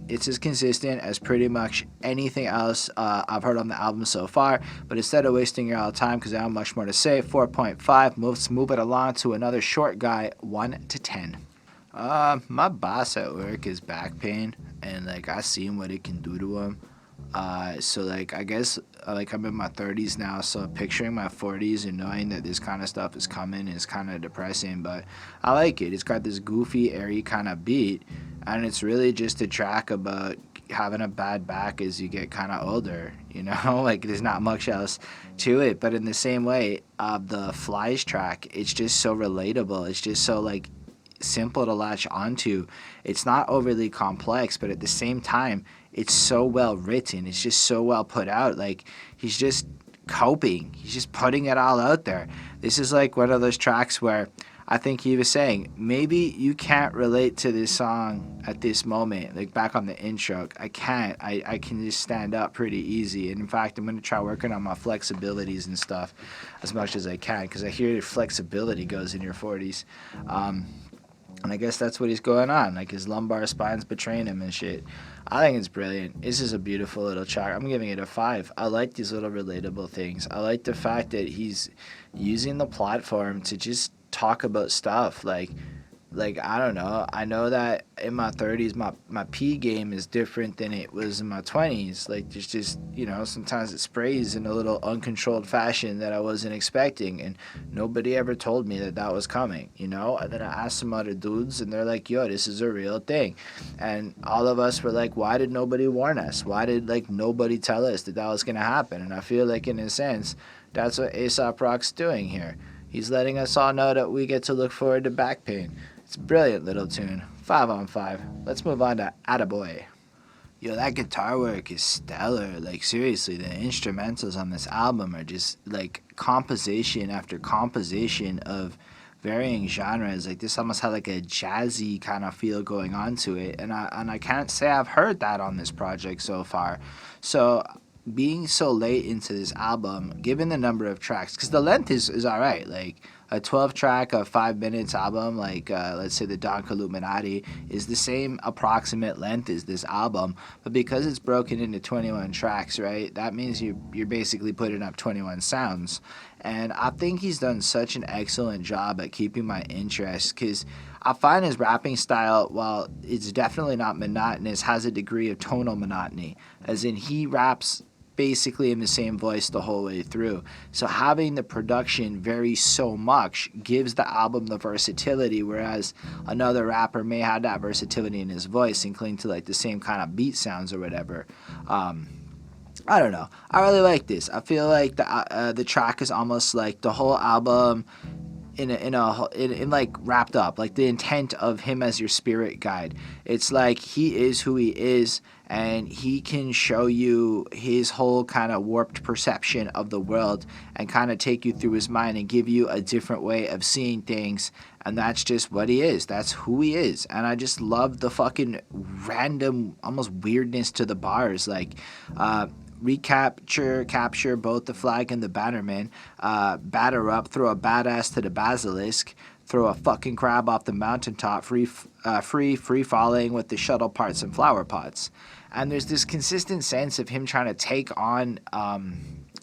It's as consistent as pretty much anything else I've heard on the album so far. But instead of wasting your all time, because I have much more to say, 4.5. Let's move it along to another short guy, 1 to 10. My boss at work is back pain, and like I seen what it can do to him. So like I guess like I'm in my 30s now, so picturing my 40s and knowing that this kind of stuff is coming is kind of depressing, but I like it. It's got this goofy, airy kind of beat, and it's really just a track about having a bad back as you get kind of older, you know? Like there's not much else to it, but in the same way, the Flies track, it's just so relatable. It's just so like simple to latch onto. It's not overly complex, but at the same time, it's so well written. It's just so well put out. Like he's just coping. He's just putting it all out there. This is like one of those tracks where I think he was saying, maybe you can't relate to this song at this moment. Like back on the intro, I can't. I can just stand up pretty easy. And in fact, I'm going to try working on my flexibilities and stuff as much as I can, because I hear your flexibility goes in your 40s. And I guess that's what he's going on. Like his lumbar spine's betraying him and shit. I think it's brilliant. This is a beautiful little track. I'm giving it a 5. I like these little relatable things. I like the fact that he's using the platform to just talk about stuff. Like I don't know. I know that in my 30s, my pee game is different than it was in my 20s. Like there's just, you know, sometimes it sprays in a little uncontrolled fashion that I wasn't expecting, and nobody ever told me that that was coming, you know? And then I asked some other dudes, and they're like, yo, this is a real thing. And all of us were like, why did nobody warn us? Why did like nobody tell us that that was going to happen? And I feel like in a sense, that's what Aesop Rock's doing here. He's letting us all know that we get to look forward to back pain. It's a brilliant little tune. 5 on 5. Let's move on to Attaboy. Yo, that guitar work is stellar. Like, seriously, the instrumentals on this album are just, like, composition after composition of varying genres. Like, this almost had, like, a jazzy kind of feel going on to it. And I can't say I've heard that on this project so far. So being so late into this album, given the number of tracks, because the length is all right. Like, a 12-track of 5 minutes album, like let's say the Don Illuminati, is the same approximate length as this album, but because it's broken into 21 tracks, right, that means you're basically putting up 21 sounds. And I think he's done such an excellent job at keeping my interest, because I find his rapping style, while it's definitely not monotonous, has a degree of tonal monotony, as in he raps basically in the same voice the whole way through. So having the production vary so much gives the album the versatility, whereas another rapper may have that versatility in his voice and cling to like the same kind of beat sounds or whatever. I don't know. I really like this. I feel like the track is almost like the whole album in like wrapped up, like the intent of him as your spirit guide. It's like he is who he is, and he can show you his whole kind of warped perception of the world and kind of take you through his mind and give you a different way of seeing things. And that's just what he is. That's who he is. And I just love the fucking random, almost weirdness to the bars. Like, capture both the flag and the bannerman, batter up, throw a badass to the basilisk, throw a fucking crab off the mountaintop, free falling with the shuttle parts and flower pots. And there's this consistent sense of him trying to take on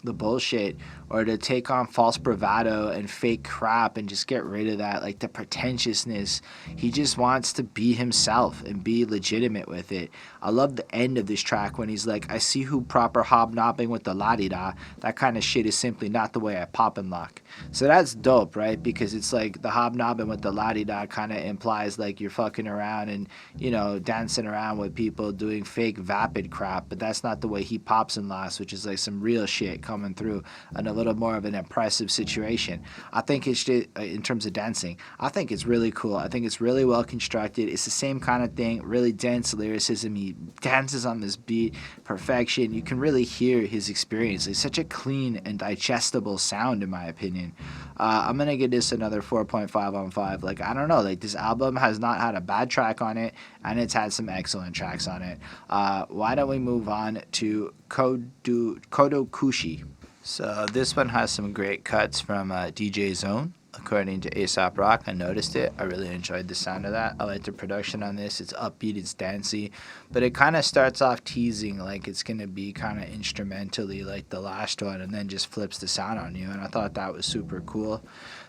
the bullshit, or to take on false bravado and fake crap and just get rid of that, like the pretentiousness. He just wants to be himself and be legitimate with it. I love the end of this track when he's like, I see who proper hobnobbing with the la-di-da. That kind of shit is simply not the way I pop and lock. So that's dope, right? Because it's like the hobnobbing with the la-di-da kind of implies like you're fucking around and, you know, dancing around with people doing fake vapid crap, but that's not the way he pops and locks, which is like some real shit coming through and a little more of an impressive situation. I think it's just, in terms of dancing, I think it's really cool. I think it's really well constructed. It's the same kind of thing, really dense lyricism. He dances on this beat, perfection. You can really hear his experience. It's such a clean and digestible sound, in my opinion. I'm gonna give this another 4.5 on 5. Like, I don't know, like this album has not had a bad track on it, and it's had some excellent tracks on it. Why don't we move on to Kodokushi? So this one has some great cuts from DJ Zone. According to Aesop Rock, I noticed it. I really enjoyed the sound of that. I like the production on this. It's upbeat, it's dancey, but it kind of starts off teasing like it's going to be kind of instrumentally like the last one, and then just flips the sound on you, and I thought that was super cool.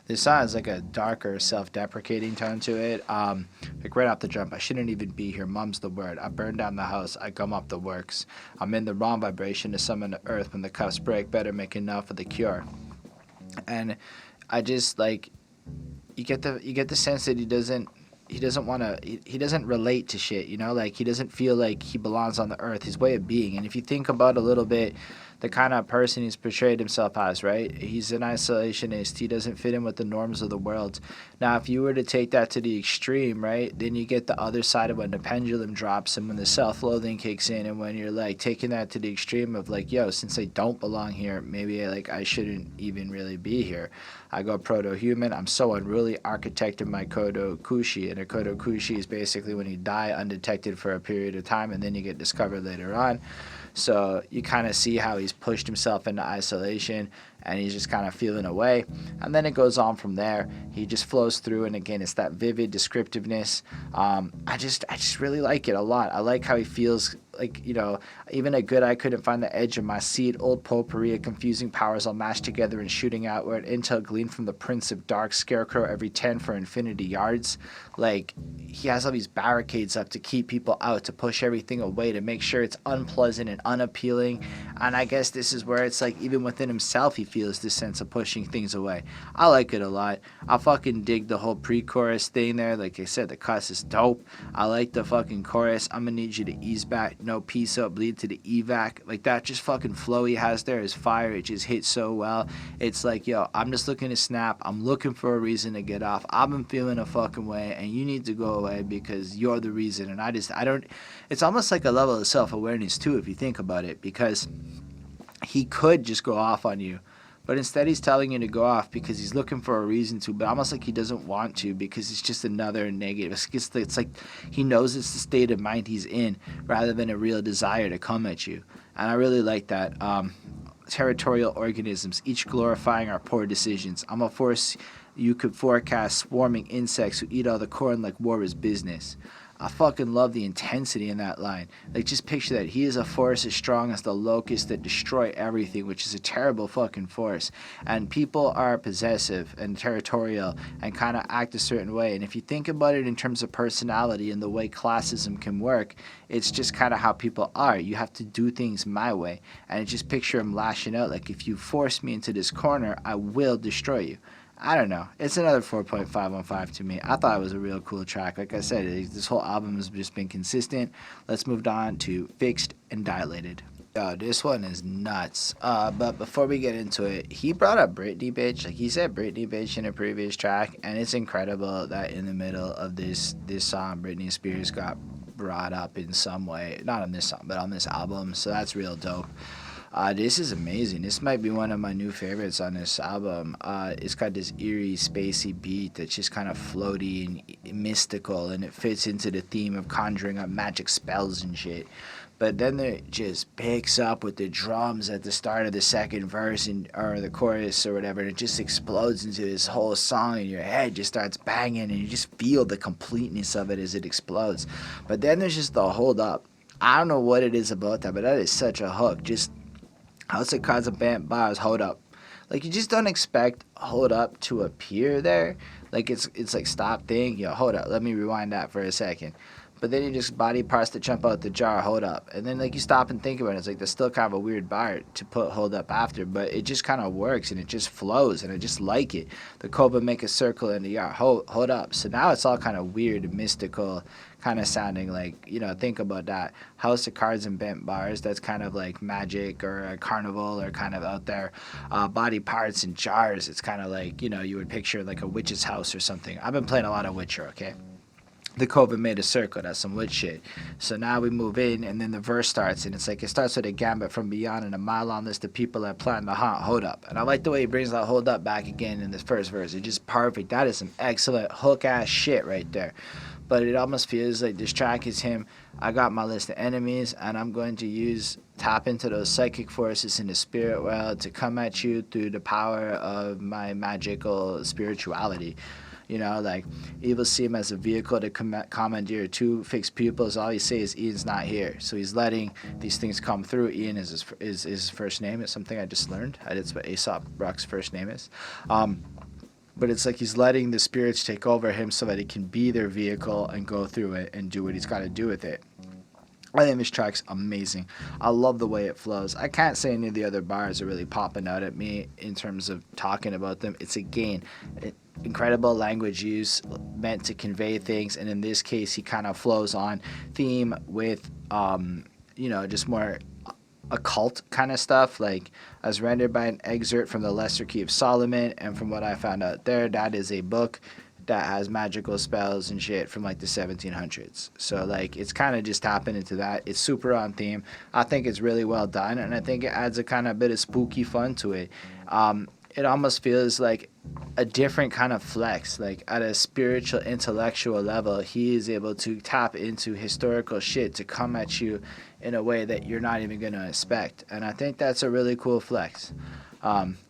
This song has like a darker, self-deprecating tone to it. Like right off the jump, I shouldn't even be here. Mum's the word. I burn down the house. I gum up the works. I'm in the wrong vibration to summon the earth. When the cuffs break, better make enough for the cure. And I just like, you get the sense that he doesn't relate to shit, you know, like he doesn't feel like he belongs on the earth, his way of being. And if you think about a little bit the kind of person he's portrayed himself as, right? He's an isolationist. He doesn't fit in with the norms of the world. Now, if you were to take that to the extreme, right, then you get the other side of when the pendulum drops and when the self-loathing kicks in, and when you're like taking that to the extreme of like, yo, since I don't belong here, maybe I shouldn't even really be here. I go proto-human. I'm so unruly. Architect of my Kodokushi, and a Kodokushi is basically when you die undetected for a period of time and then you get discovered later on. So you kind of see how he's pushed himself into isolation and he's just kind of feeling away. And then it goes on from there. He just flows through, and again, it's that vivid descriptiveness. I just really like it a lot. I like how he feels like, you know, even a good I couldn't find the edge of my seed, old potpourri of confusing powers all mashed together and shooting outward, intel gleaned from the prince of dark, scarecrow every 10 for infinity yards. Like, he has all these barricades up to keep people out, to push everything away, to make sure it's unpleasant and unappealing. And I guess this is where it's like even within himself he feels this sense of pushing things away. I like it a lot. I fucking dig the whole pre-chorus thing there. Like I said, the cuss is dope. I like the fucking chorus. I'm gonna need you to ease back, no peace up, bleed to the evac. Like that just fucking flow he has there is fire. It just hits so well. It's like, yo, I'm just looking to snap. I'm looking for a reason to get off. I've been feeling a fucking way, and you need to go away because you're the reason. And I don't, it's almost like a level of self-awareness too, if you think about it, because he could just go off on you, but instead he's telling you to go off because he's looking for a reason to, but almost like he doesn't want to because it's just another negative. It's like he knows it's the state of mind he's in rather than a real desire to come at you. And I really like that. Territorial organisms, each glorifying our poor decisions. I'm a force you could forecast, swarming insects who eat all the corn like war is business. I fucking love the intensity in that line. Like, just picture that. He is a force as strong as the locusts that destroy everything, which is a terrible fucking force. And people are possessive and territorial and kind of act a certain way. And if you think about it in terms of personality and the way classism can work, it's just kind of how people are. You have to do things my way. And just picture him lashing out like, if you force me into this corner, I will destroy you. I don't know. It's another 4.5 on 5 to me. I thought it was a real cool track. Like I said, this whole album has just been consistent. Let's move on to Fixed and Dilated. Yo, this one is nuts. But before we get into it, he brought up Britney bitch. Like he said Britney bitch in a previous track, and it's incredible that in the middle of this song, Britney Spears got brought up in some way. Not on this song, but on this album. So that's real dope. This is amazing. This might be one of my new favorites on this album. It's got this eerie, spacey beat that's just kind of floaty and mystical, and it fits into the theme of conjuring up magic spells and shit. But then it just picks up with the drums at the start of the second verse or the chorus or whatever, and it just explodes into this whole song, and your head just starts banging, and you just feel the completeness of it as it explodes. But then there's just the hold up. I don't know what it is about that, but that is such a hook. Just House of Cards and Band Bars, hold up. Like you just don't expect hold up to appear there. Like it's like stop thing. Yo, hold up. Let me rewind that for a second. But then you just body parts that jump out the jar, hold up. And then like you stop and think about it. It's like there's still kind of a weird bar to put hold up after, but it just kind of works and it just flows and I just like it. The Cobra make a circle in the yard, hold up. So now it's all kind of weird and mystical, kind of sounding like, think about that. House of Cards and Bent Bars, that's kind of like magic or a carnival or kind of out there. Body parts and jars, it's kind of like, you would picture like a witch's house or something. I've been playing a lot of Witcher, okay? The Coven made a circle, that's some wood shit. So now we move in, and then the verse starts, and it's like it starts with a gambit from beyond and a mile-long list of people that plan to haunt hold up. And I like the way he brings that hold up back again in this first verse. It's just perfect. That is some excellent hook-ass shit right there. But it almost feels like this track is him. I got my list of enemies, and I'm going to tap into those psychic forces in the spirit world to come at you through the power of my magical spirituality. Like evil see him as a vehicle to commandeer two fixed pupils. All he says is Ian's not here, so he's letting these things come through. Ian is his first name. It's something I just learned. It's what Aesop Rock's first name is. But it's like he's letting the spirits take over him so that he can be their vehicle and go through it and do what he's got to do with it. I think this track's amazing. I love the way it flows. I can't say any of the other bars are really popping out at me in terms of talking about them. It's again, incredible language use meant to convey things, and in this case, he kind of flows on theme with, just more occult kind of stuff, like as rendered by an excerpt from the Lesser Key of Solomon, and from what I found out there, that is a book that has magical spells and shit from like the 1700s. So like it's kind of just tapping into that. It's super on theme. I think it's really well done, and I think it adds a kind of bit of spooky fun to it. It almost feels like a different kind of flex. Like at a spiritual, intellectual level, he is able to tap into historical shit to come at you in a way that you're not even going to expect. And I think that's a really cool flex.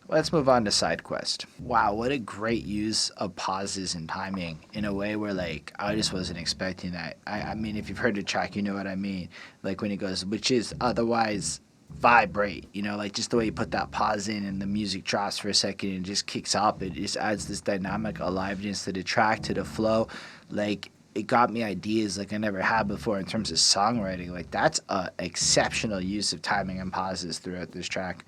Let's move on to Side Quest. Wow, what a great use of pauses and timing in a way where, like, I just wasn't expecting that. I mean, if you've heard the track, you know what I mean. Like, when he goes, which is otherwise vibrate, like just the way you put that pause in and the music drops for a second and just kicks up. It just adds this dynamic aliveness to the track, to the flow. Like, it got me ideas like I never had before in terms of songwriting. Like, that's a exceptional use of timing and pauses throughout this track.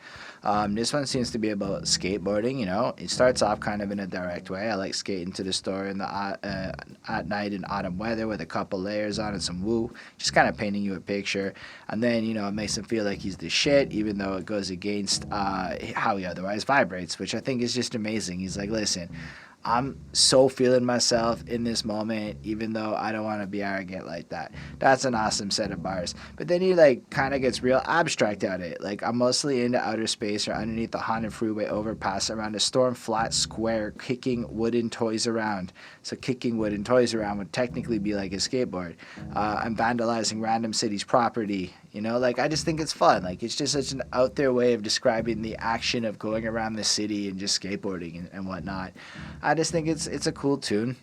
This one seems to be about skateboarding. It starts off kind of in a direct way. I like skating to the store in the at night in autumn weather with a couple layers on and some woo, just kind of painting you a picture. And then it makes him feel like he's the shit, even though it goes against how he otherwise vibrates, which I think is just amazing. He's like, listen, I'm so feeling myself in this moment, even though I don't want to be arrogant like that. That's an awesome set of bars. But then he like kind of gets real abstract at it. Like, I'm mostly into outer space or underneath the haunted freeway overpass around a storm flat square, kicking wooden toys around. So kicking wooden toys around would technically be like a skateboard. I'm vandalizing random cities' property. Like, I just think it's fun. Like, it's just such an out there way of describing the action of going around the city and just skateboarding and whatnot. I just think it's a cool tune.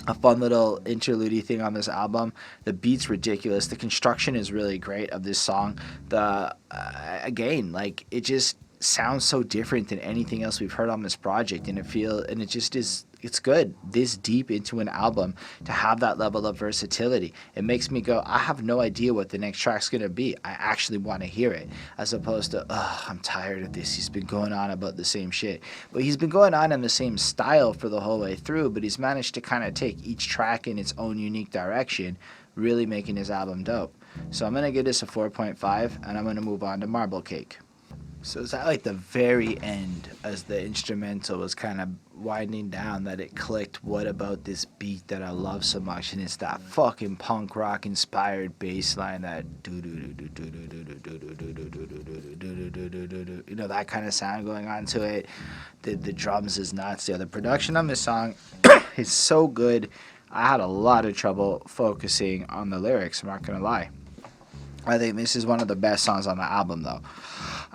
A fun little interlude thing on this album. The beat's ridiculous. The construction is really great of this song. Again, like, it just sounds so different than anything else we've heard on this project, and it just is. It's good this deep into an album to have that level of versatility. It makes me go, I have no idea what the next track's going to be. I actually want to hear it, as opposed to, I'm tired of this. He's been going on about the same shit. But he's been going on in the same style for the whole way through, but he's managed to kind of take each track in its own unique direction, really making his album dope. So I'm going to give this a 4.5, and I'm going to move on to Marble Cake. So it's at like the very end, as the instrumental was kind of winding down, that it clicked. What about this beat that I love so much? And it's that fucking punk rock inspired bass line, that you know, that kind of sound going on to it. The drums is nuts. Yeah, the production on this song is so good. I had a lot of trouble focusing on the lyrics, I'm not gonna lie. I think this is one of the best songs on the album, though.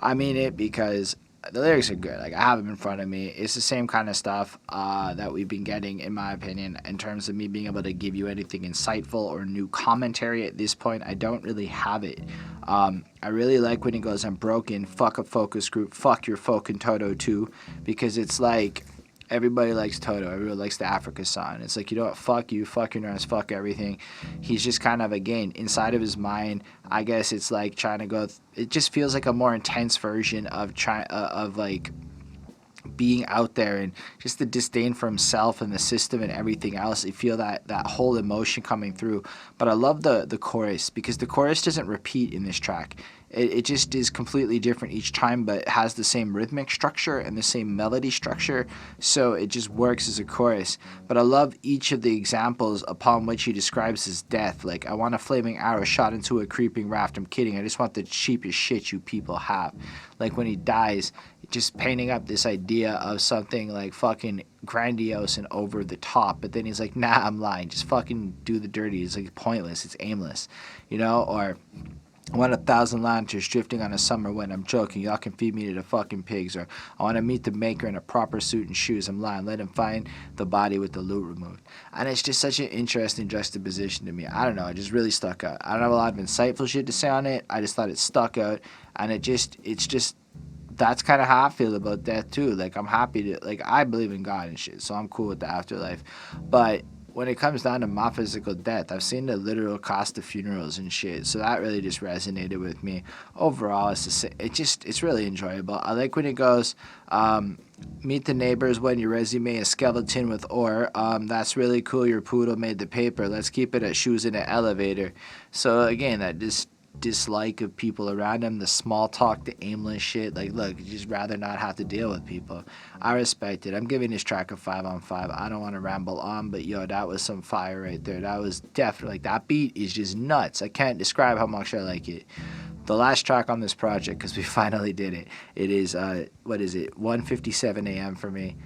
I mean it because the lyrics are good. Like, I have them in front of me. It's the same kind of stuff that we've been getting, in my opinion, in terms of me being able to give you anything insightful or new commentary at this point. I don't really have it. I really like when he goes, I'm broken, fuck a focus group, fuck your folk and Toto too, because it's like, everybody likes Toto. Everybody likes the Africa song. It's like, you know what? Fuck you. Fuck your nerves. Fuck everything. He's just kind of, again, inside of his mind, I guess it's like trying to go. It just feels like a more intense version of like being out there, and just the disdain for himself and the system and everything else. You feel that whole emotion coming through. But I love the chorus, because the chorus doesn't repeat in this track. It just is completely different each time, but it has the same rhythmic structure and the same melody structure, so it just works as a chorus. But I love each of the examples upon which he describes his death. Like, I want a flaming arrow shot into a creeping raft. I'm kidding. I just want the cheapest shit you people have. Like, when he dies, just painting up this idea of something like fucking grandiose and over the top, but then he's like, nah, I'm lying. Just fucking do the dirty. It's like pointless. It's aimless, you know? Or, I want 1,000 lanterns drifting on a summer wind. I'm joking. Y'all can feed me to the fucking pigs. Or I want to meet the maker in a proper suit and shoes. I'm lying. Let him find the body with the loot removed. And it's just such an interesting juxtaposition to me. I don't know. It just really stuck out. I don't have a lot of insightful shit to say on it. I just thought it stuck out. And it's just, that's kind of how I feel about death too. Like, I'm happy to, like, I believe in God and shit, so I'm cool with the afterlife. But when it comes down to my physical death, I've seen the literal cost of funerals and shit, so that really just resonated with me. Overall, it's really enjoyable. I like when it goes, meet the neighbors when your resume is skeleton with ore. That's really cool. Your poodle made the paper. Let's keep it at shoes in an elevator. So again, that dislike of people around him, the small talk, the aimless shit. Like, look, you just rather not have to deal with people. I respect it. I'm giving this track a 5 on 5. I don't want to ramble on, but yo, that was some fire right there. That was definitely, like, that beat is just nuts. I can't describe how much I like it. The last track on this project, because we finally did it, it is, 1:57 a.m. for me.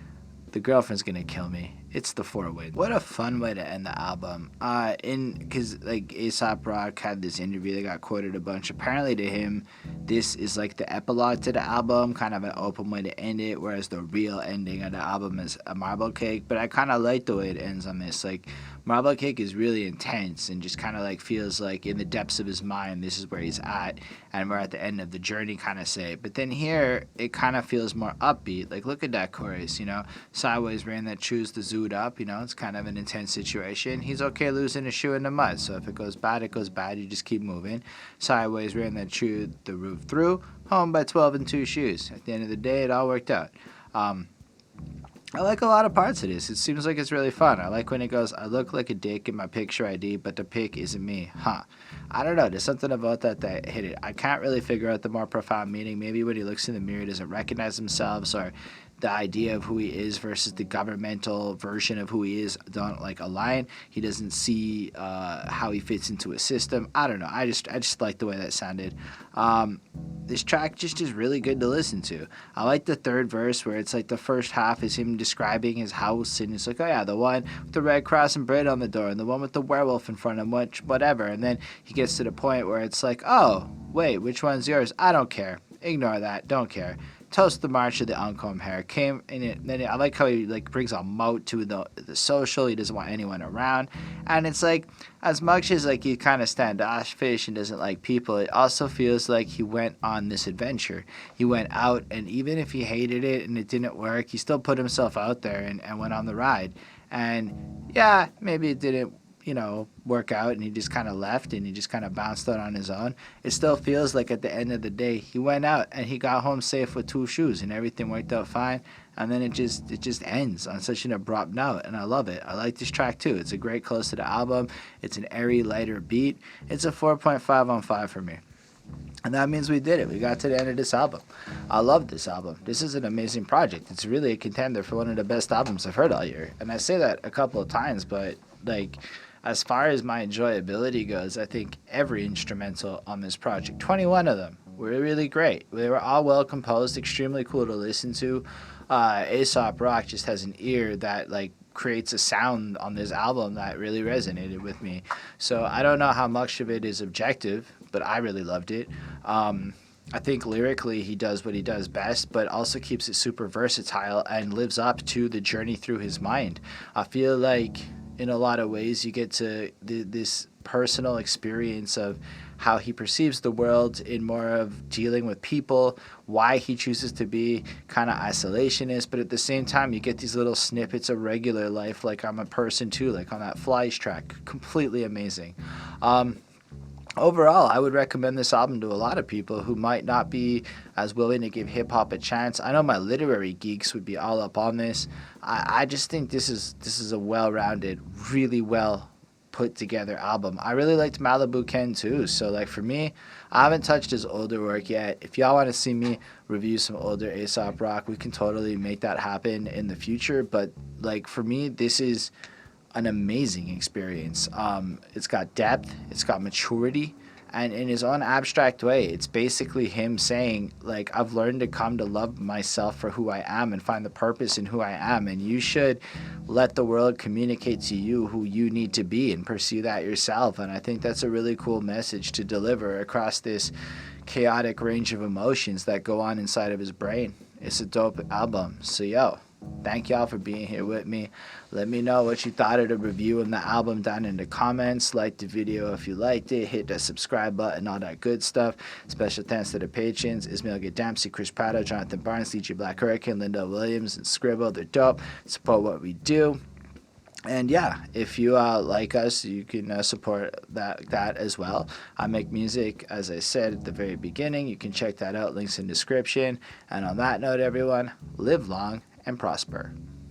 The girlfriend's gonna kill me. It's the 4 Winds. What a fun way to end the album. Because, like, Aesop Rock had this interview that got quoted a bunch. Apparently to him, this is like the epilogue to the album, kind of an open way to end it, whereas the real ending of the album is a Marble Cake. But I kind of like the way it ends on this. Like, Marble Cake is really intense and just kind of like feels like in the depths of his mind, this is where he's at, and we're at the end of the journey, kind of say. But then here, it kind of feels more upbeat. Like, look at that chorus, you know, sideways rain that chews the zoot up, you know, it's kind of an intense situation. He's okay losing a shoe in the mud, so if it goes bad, it goes bad, you just keep moving. Sideways rain that chewed the roof through, home by 12 and 2 shoes. At the end of the day, it all worked out. I like a lot of parts of this. It seems like it's really fun. I like when it goes, I look like a dick in my picture ID, but the pic isn't me. I don't know. There's something about that hit it. I can't really figure out the more profound meaning. Maybe when he looks in the mirror, he doesn't recognize himself, or the idea of who he is versus the governmental version of who he is don't like align. He doesn't see how he fits into a system. I don't know. I just like the way that sounded. This track just is really good to listen to. I like the third verse where it's like the first half is him describing his house, and it's like, oh yeah, the one with the red cross and bread on the door, and the one with the werewolf in front of him, whatever. And then he gets to the point where it's like, oh, wait, which one's yours? I don't care. Ignore that. Don't care. Toast the march of the uncombed hair. Came in it. Then I like how he like brings a moat to the social. He doesn't want anyone around, and it's like as much as like he kind of standoffish and doesn't like people, it also feels like he went on this adventure. He went out, and even if he hated it and it didn't work, he still put himself out there and went on the ride. And yeah, maybe it didn't, work out, and he just kind of left and he just kind of bounced out on his own. It still feels like at the end of the day, he went out and he got home safe with 2 shoes and everything worked out fine. and then it just ends on such an abrupt note, and I love it. I like this track too. It's a great close to the album. It's an airy, lighter beat. It's a 4.5 on 5 for me. And that means we did it. We got to the end of this album. I love this album. This is an amazing project. It's really a contender for one of the best albums I've heard all year. And I say that a couple of times, but like, as far as my enjoyability goes, I think every instrumental on this project, 21 of them, were really great. They were all well composed, extremely cool to listen to. Aesop Rock just has an ear that like creates a sound on this album that really resonated with me. So I don't know how much of it is objective, but I really loved it. I think lyrically he does what he does best, but also keeps it super versatile and lives up to the journey through his mind. I feel like in a lot of ways you get to this personal experience of how he perceives the world in more of dealing with people, why he chooses to be kind of isolationist, but at the same time you get these little snippets of regular life, like I'm a person too, like on that Flies track. Completely amazing. Overall, I would recommend this album to a lot of people who might not be as willing to give hip-hop a chance. I know my literary geeks would be all up on this. I just think this is a well-rounded, really well put together album. I really liked Malibu Ken too, so like for me, I haven't touched his older work yet. If y'all want to see me review some older Aesop Rock, we can totally make that happen in the future, but like for me, this is an amazing experience. It's got depth, it's got maturity, and in his own abstract way, it's basically him saying, like, I've learned to come to love myself for who I am and find the purpose in who I am, and you should let the world communicate to you who you need to be and pursue that yourself. And I think that's a really cool message to deliver across this chaotic range of emotions that go on inside of his brain. It's a dope album. So yo, thank y'all for being here with me. Let me know what you thought of the review and the album down in the comments. Like the video if you liked it. Hit the subscribe button, all that good stuff. Special thanks to the patrons: Ismail Dempsey, Chris Prado, Jonathan Barnes, DJ Black Hurricane, Linda Williams, and Scribble. They're dope. Support what we do. And yeah, if you like us, you can support that as well. I make music, as I said at the very beginning. You can check that out. Links in description. And on that note, everyone, live long and prosper.